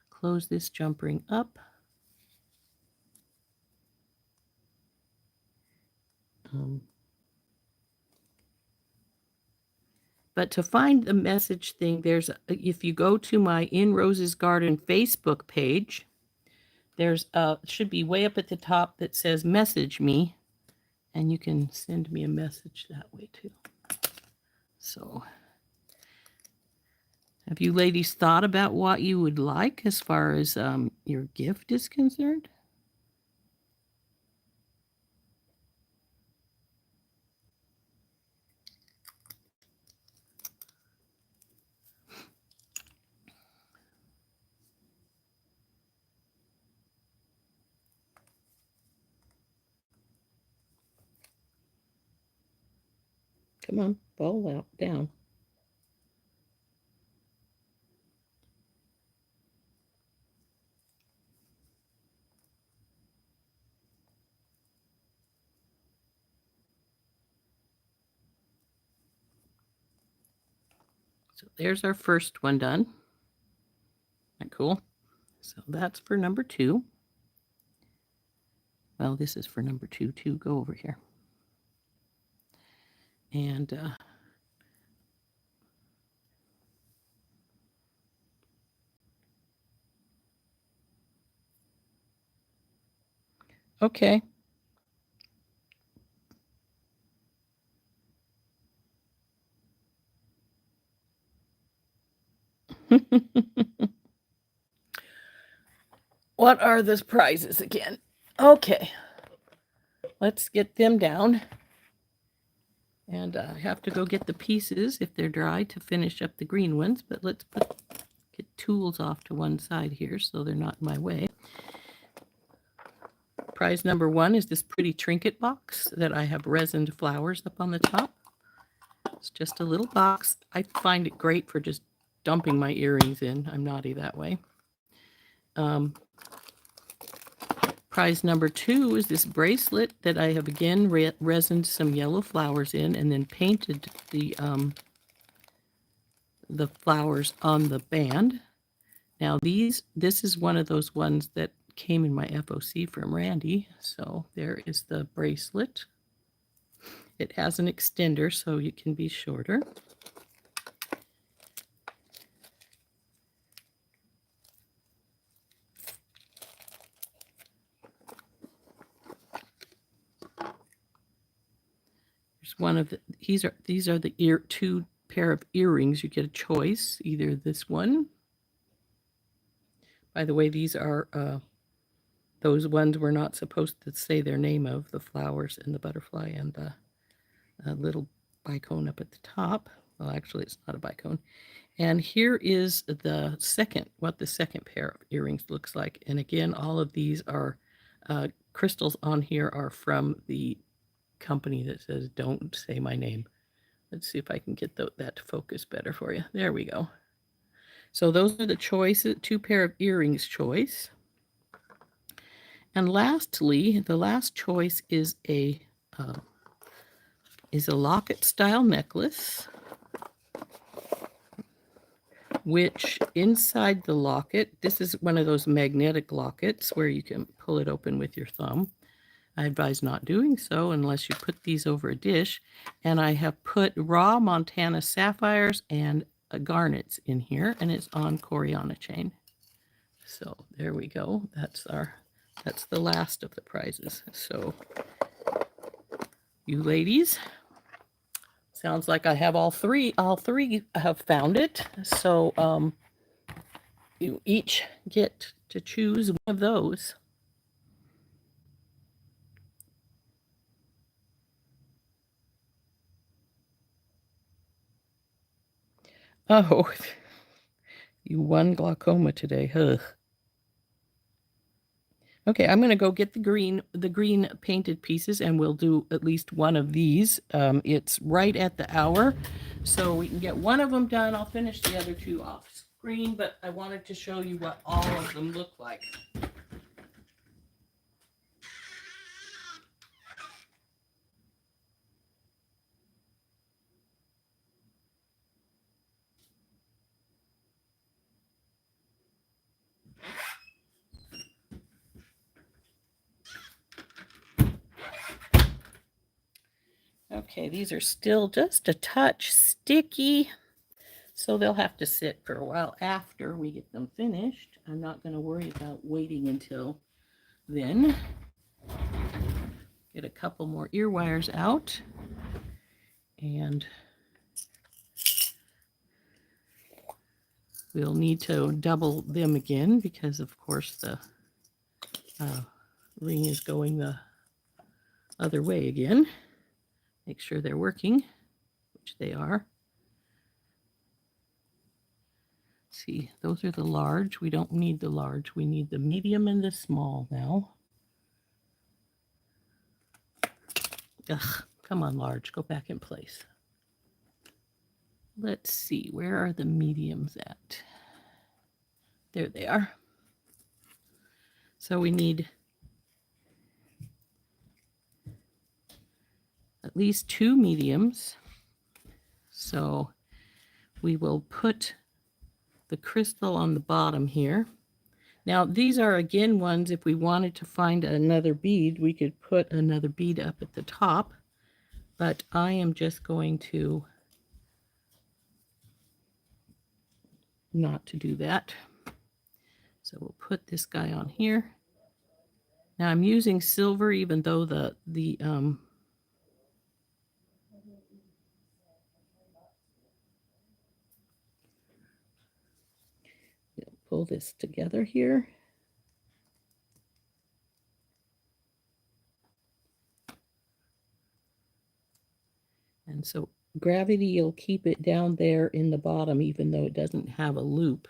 close this jump ring up. But to find the message thing, if you go to my In Rose's Garden Facebook page, there's should be way up at the top that says message me, and you can send me a message that way too. So have you ladies thought about what you would like as far as your gift is concerned? Come on, fall out, down. So there's our first one done. Isn't that cool? So that's for number 2. Well, this is for number 2 too. Go over here. And okay. What are the prizes again? Okay. Let's get them down. And I have to go get the pieces if they're dry to finish up the green ones, but let's get tools off to one side here so they're not in my way. Prize number 1 is this pretty trinket box that I have resined flowers up on the top. It's just a little box. I find it great for just dumping my earrings in. I'm naughty that way. Prize number 2 is this bracelet that I have again resined some yellow flowers in and then painted the flowers on the band. Now this is one of those ones that came in my FOC from Randy. So there is the bracelet. It has an extender so you can be shorter. There's one of the, these are the 2 pair of earrings. You get a choice, either this one. By the way, these are those ones we're not supposed to say their name of, the flowers and the butterfly and the little bicone up at the top. Well, actually, it's not a bicone. And here is the second, what the second pair of earrings looks like. And again, all of these are crystals on here are from the company that says, don't say my name. Let's see if I can get that to focus better for you. There we go. So those are the choices, 2 pair of earrings choice. And lastly, the last choice is a locket style necklace, which inside the locket, this is one of those magnetic lockets where you can pull it open with your thumb. I advise not doing so unless you put these over a dish. And I have put raw Montana sapphires and garnets in here, and it's on Coriana chain. So there we go. That's the last of the prizes. So you ladies, sounds like I have all three have found it. So you each get to choose one of those. Oh, you won glaucoma today. Ugh. Okay, I'm going to go get the green painted pieces, and we'll do at least one of these. It's right at the hour, so we can get one of them done. I'll finish the other 2 off screen, but I wanted to show you what all of them look like. Okay, these are still just a touch sticky, so they'll have to sit for a while after we get them finished. I'm not going to worry about waiting until then. Get a couple more ear wires out, and we'll need to double them again because, of course, the ring is going the other way again. Make sure they're working, which they are. See, those are the large. We don't need the large. We need the medium and the small now. Ugh, come on, large. Go back in place. Let's see, where are the mediums at? There they are. So we need at least 2 mediums. So we will put the crystal on the bottom here. Now these are again ones, if we wanted to find another bead, we could put another bead up at the top, but I am just going to not to do that. So we'll put this guy on here. Now I'm using silver, even though pull this together here. And so gravity will keep it down there in the bottom, even though it doesn't have a loop.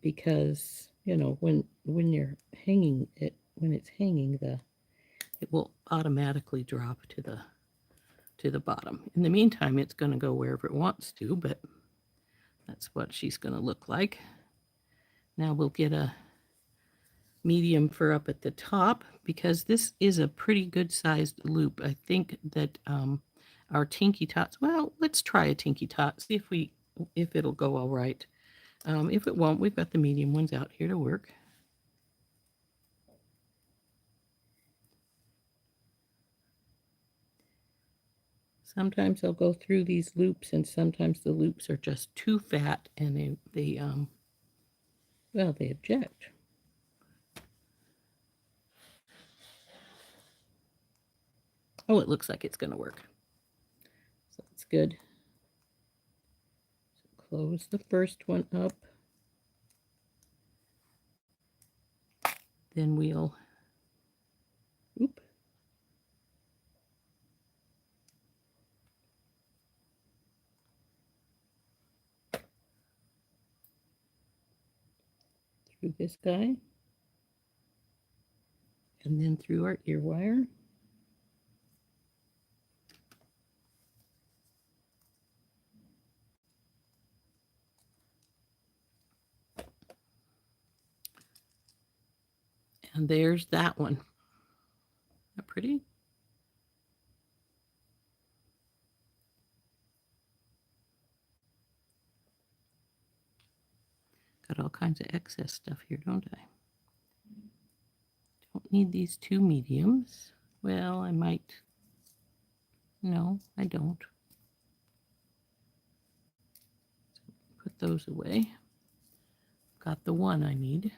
Because, you know, when you're hanging it, when it's hanging, it will automatically drop to the bottom. In the meantime, it's going to go wherever it wants to, but that's what she's going to look like. Now we'll get a medium for up at the top, because this is a pretty good sized loop. I think that our Tinky Tots, well, let's try a Tinky Tot, see if it'll go all right. If it won't, we've got the medium ones out here to work. Sometimes they'll go through these loops, and sometimes the loops are just too fat, and they object. Oh, it looks like it's going to work. So that's good. So close the first one up. Then we'll, through this guy, and then through our ear wire. And there's that one. Isn't that pretty? Got all kinds of excess stuff here, don't I? Don't need these 2 mediums. Well, I might. No, I don't. Put those away. Got the one I need.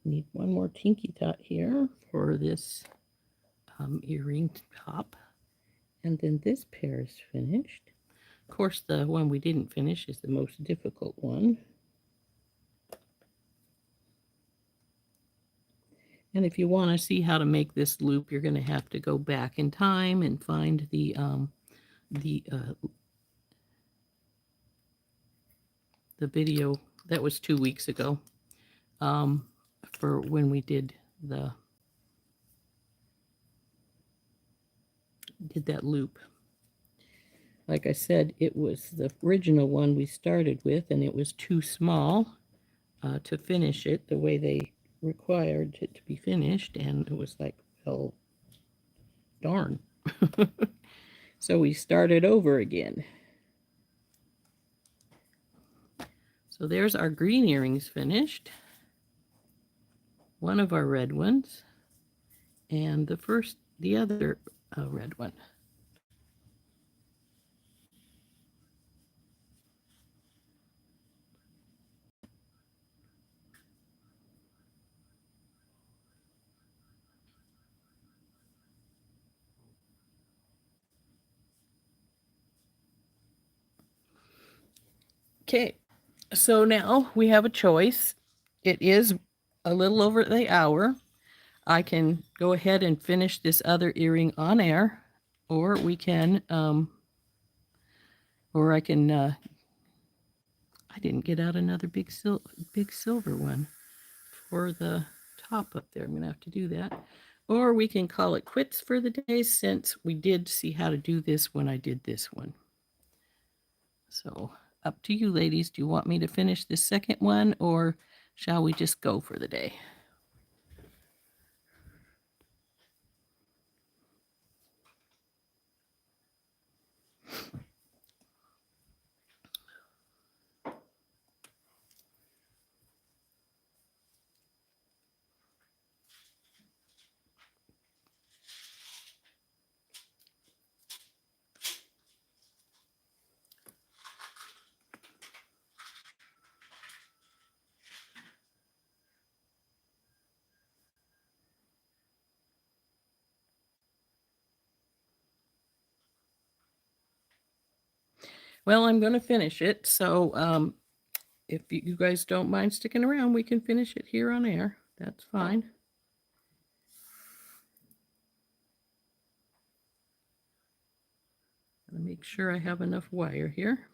Need one more Tinky Tot here for this earring top. And then this pair is finished. Of course, the one we didn't finish is the most difficult one. And if you want to see how to make this loop, you're going to have to go back in time and find the video that was 2 weeks ago, for when we did that loop. Like I said, it was the original one we started with, and it was too small to finish it the way they required it to be finished, and it was like, well, darn. So we started over again. So there's our green earrings finished. one of our red ones, and the other red one. Okay, so now we have a choice. It is a little over the hour. I can go ahead and finish this other earring on air, or we can, or I can, I didn't get out another big silver one for the top up there. I'm going to have to do that. Or we can call it quits for the day since we did see how to do this when I did this one. So up to you, ladies. Do you want me to finish this second one, or shall we just go for the day? Well, I'm going to finish it. So if you guys don't mind sticking around, we can finish it here on air. That's fine. I'll make sure I have enough wire here.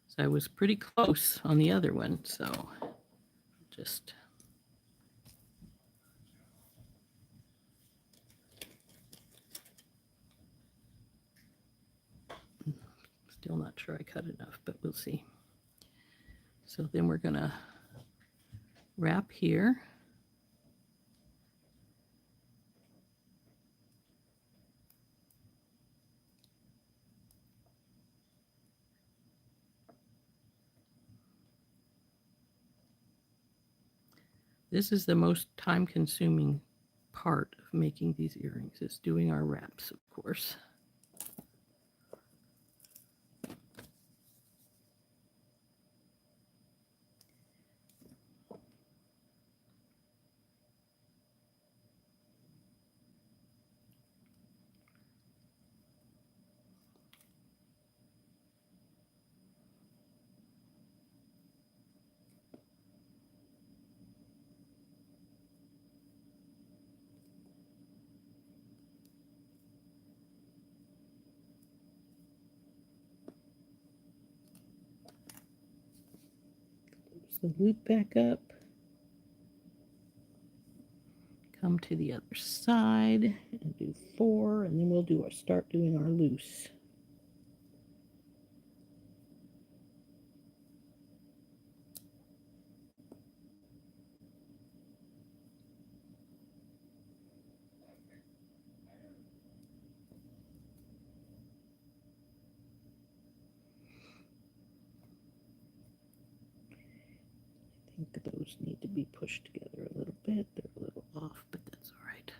So I was pretty close on the other one, so just still not sure I cut enough, but we'll see. So then we're gonna wrap here. This is the most time-consuming part of making these earrings, is doing our wraps, of course. So loop back up, come to the other side and do 4, and then we'll start doing our loose. I think those need to be pushed together a little bit. They're a little off, but that's all right.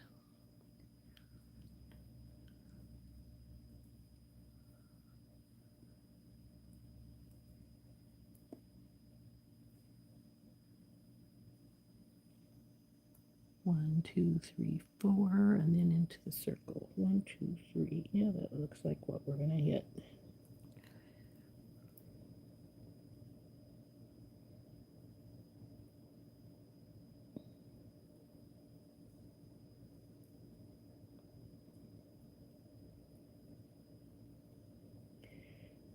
One, two, three, 4, and then into the circle. 1, 2, 3. Yeah, that looks like what we're going to hit.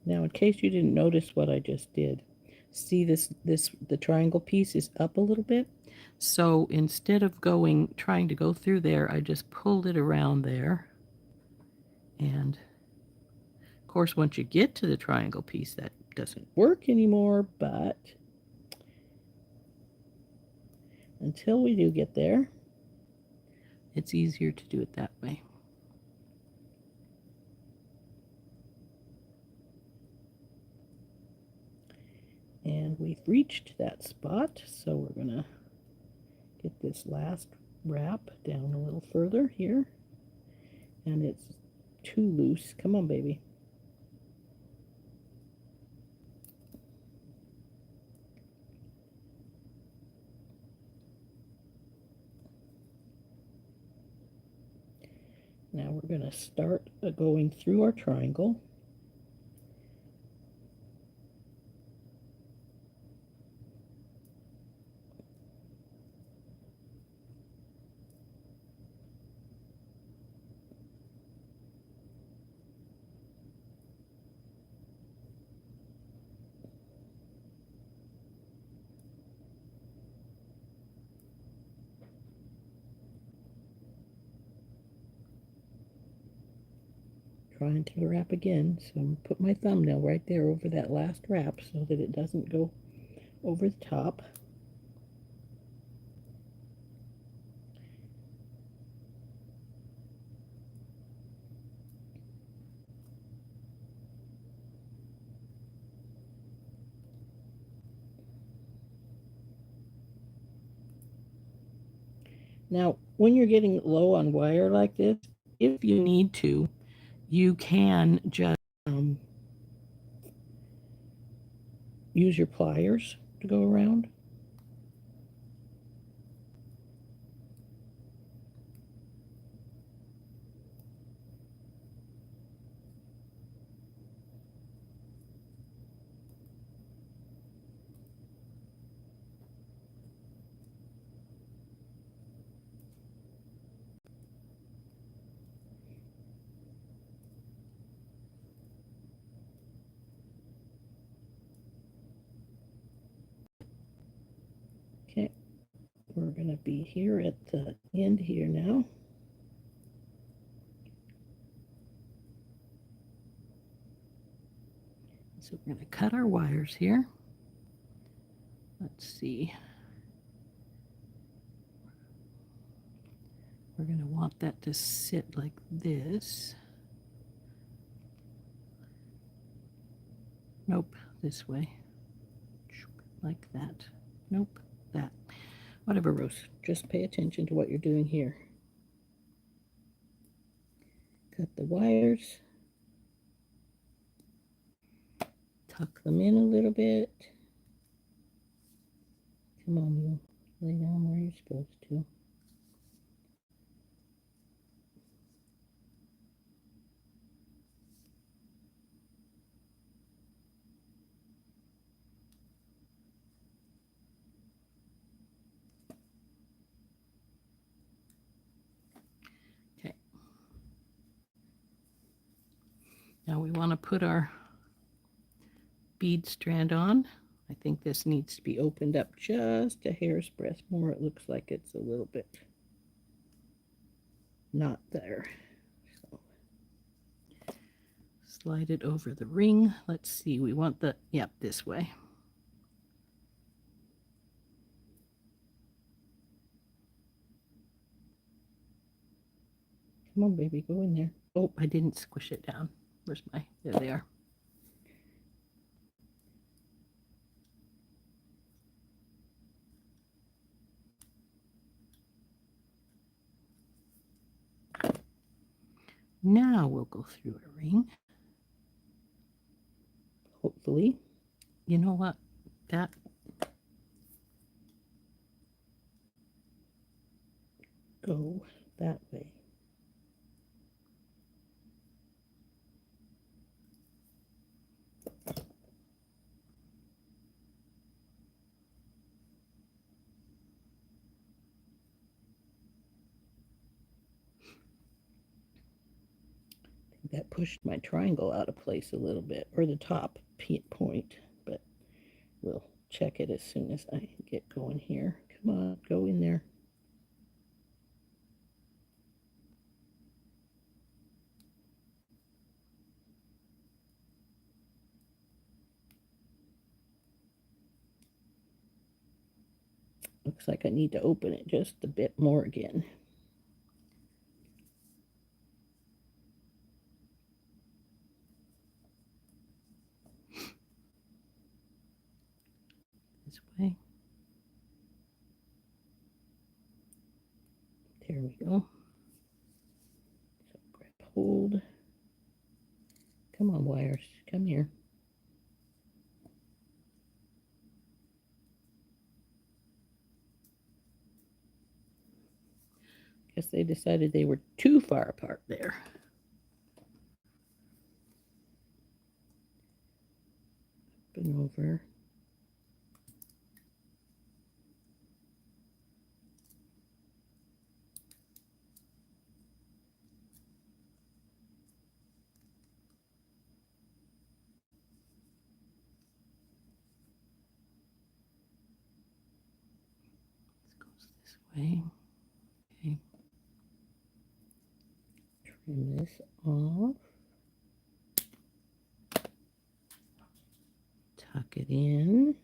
Now, in case you didn't notice what I just did, see the triangle piece is up a little bit. So instead of trying to go through there, I just pulled it around there. And of course, once you get to the triangle piece, that doesn't work anymore, but until we do get there, it's easier to do it that way. And we've reached that spot, so we're going to Get this last wrap down a little further here, and it's too loose. Come on, baby. Now we're going to start going through our triangle. Trying to wrap again, so I'm going to put my thumbnail right there over that last wrap so that it doesn't go over the top. Now, when you're getting low on wire like this, if you need to, you can just use your pliers to go around. Okay, we're going to be here at the end here now. So we're going to cut our wires here. Let's see. We're going to want that to sit like this. Nope, this way. Like that. Nope, that. Whatever, Rose. Just pay attention to what you're doing here. Cut the wires. Tuck them in a little bit. Come on, you. Lay down where you're supposed to. Okay. Now we want to put our bead strand on. I think this needs to be opened up just a hair's breadth more. It looks like it's a little bit not there. So slide it over the ring. Let's see, we want the, yep, this way. Come on, baby, go in there. Oh, I didn't squish it down. Where's my, there they are. Now we'll go through a ring. Hopefully. You know what? That go that way. That pushed my triangle out of place a little bit, or the top point, but we'll check it as soon as I get going here. Come on, go in there. Looks like I need to open it just a bit more again. This way. There we go. So grab hold. Come on, wires. Come here. Guess they decided they were too far apart there. Up and over. This goes this way. Okay. Trim this off. Tuck it in.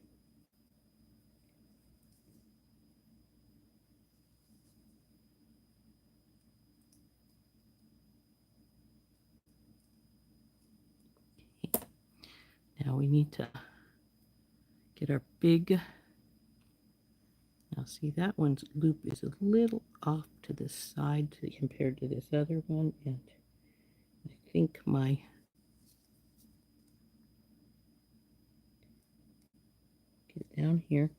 Okay. Now we need to get our big. Now see, that one's loop is a little off to the side compared to this other one, and I think my get down here.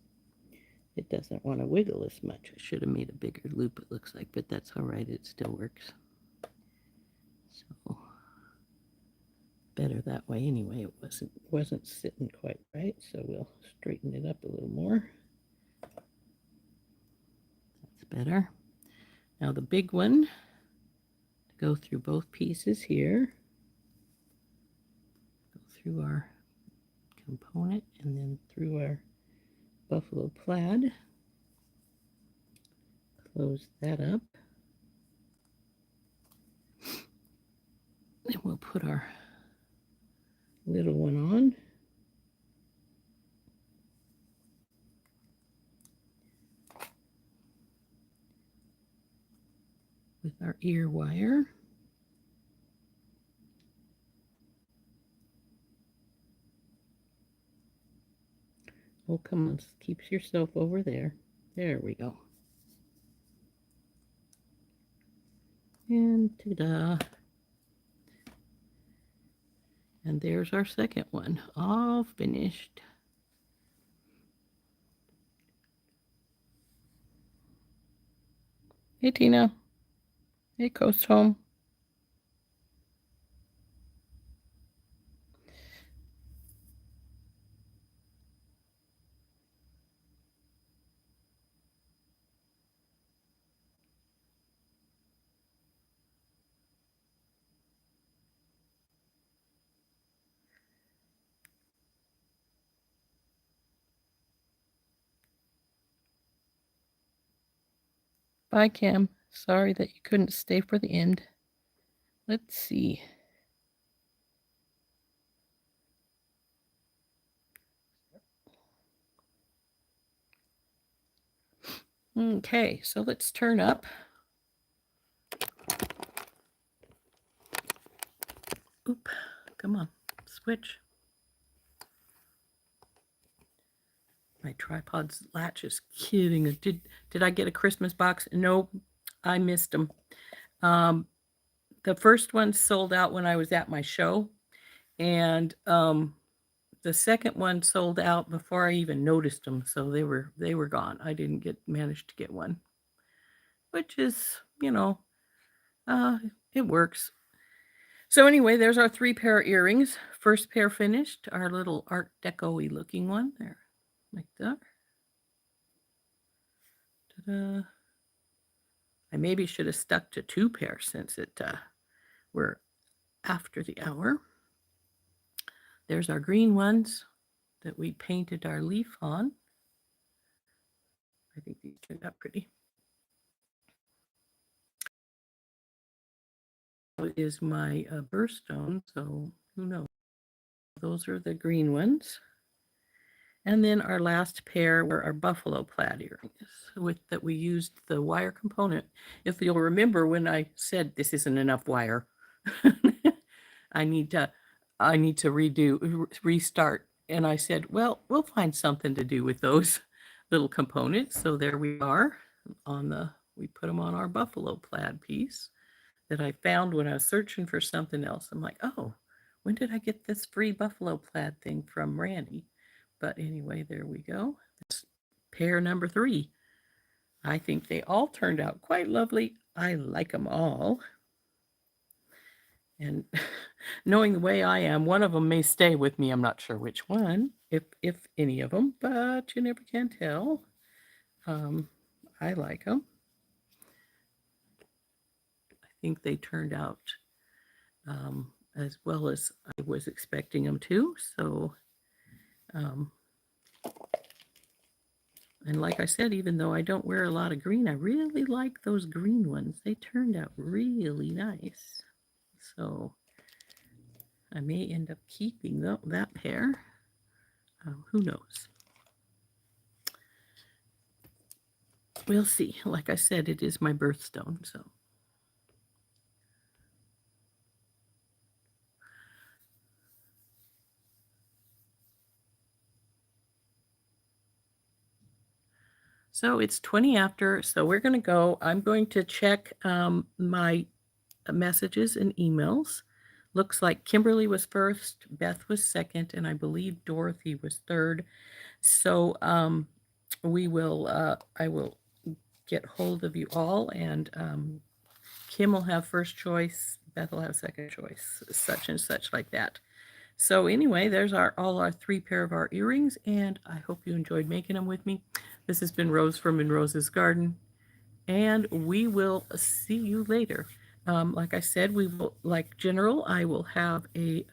It doesn't want to wiggle as much. I should have made a bigger loop, it looks like, but that's all right. It still works. So better that way anyway. It wasn't sitting quite right, so we'll straighten it up a little more. That's better. Now the big one, go through both pieces here. Go through our component and then through our Buffalo Plaid. Close that up. And we'll put our little one on. With our ear wire. Oh, come on, keep yourself over there. There we go. And ta-da. And there's our second one, all finished. Hey, Tina. Hey, Coast Home. Bye, Cam. Sorry that you couldn't stay for the end. Let's see. Okay, so let's turn up. Oop, come on, switch. My tripod's latch is kidding. Did I get a Christmas box? Nope, I missed them. The first one sold out when I was at my show, and the second one sold out before I even noticed them, so they were gone. I didn't manage to get one, which is, it works. So anyway, there's our 3 pair of earrings. First pair finished, our little Art Deco-y looking one there, like that. Ta-da. I maybe should have stuck to 2 pairs since we're after the hour. There's our green ones that we painted our leaf on. I think these turned out pretty. Is my birthstone, so who knows? Those are the green ones. And then our last pair were our Buffalo Plaid earrings that we used the wire component. If you'll remember when I said this isn't enough wire, I need to restart. And I said, well, we'll find something to do with those little components. So there we are on the we put them on our Buffalo Plaid piece that I found when I was searching for something else. I'm like, oh, when did I get this free Buffalo Plaid thing from Randy? But anyway, there we go. That's pair number 3. I think they all turned out quite lovely. I like them all. And knowing the way I am, one of them may stay with me. I'm not sure which one, if any of them, but you never can tell. I like them. I think they turned out as well as I was expecting them to. So, and like I said, even though I don't wear a lot of green, I really like those green ones. They turned out really nice. So I may end up keeping that pair. Who knows? We'll see. Like I said, it is my birthstone, so. So it's 20 after, so we're going to go. I'm going to check my messages and emails. Looks like Kimberly was first, Beth was second, and I believe Dorothy was third. So we will, I will get hold of you all, and Kim will have first choice, Beth will have second choice, such and such like that. So anyway, there's all our 3 pair of our earrings, and I hope you enjoyed making them with me. This has been Rose from In Rose's Garden, and we will see you later. Like I said, we will, like general, I will have a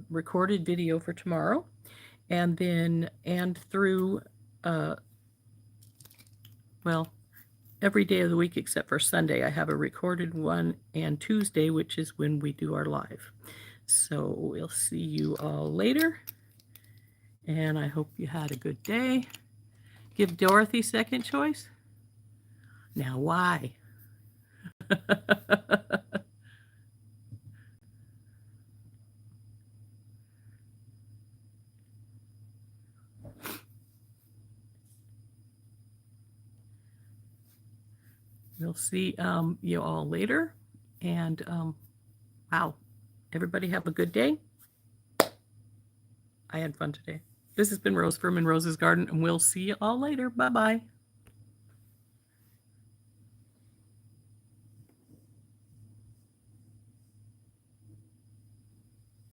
recorded video for tomorrow, and then, and through, well, every day of the week except for Sunday, I have a recorded one, and Tuesday, which is when we do our live. So we'll see you all later, and I hope you had a good day. Give Dorothy second choice. Now, why? We'll see you all later. And wow, everybody have a good day. I had fun today. This has been Rose from In Rose's Garden, and we'll see you all later. Bye-bye.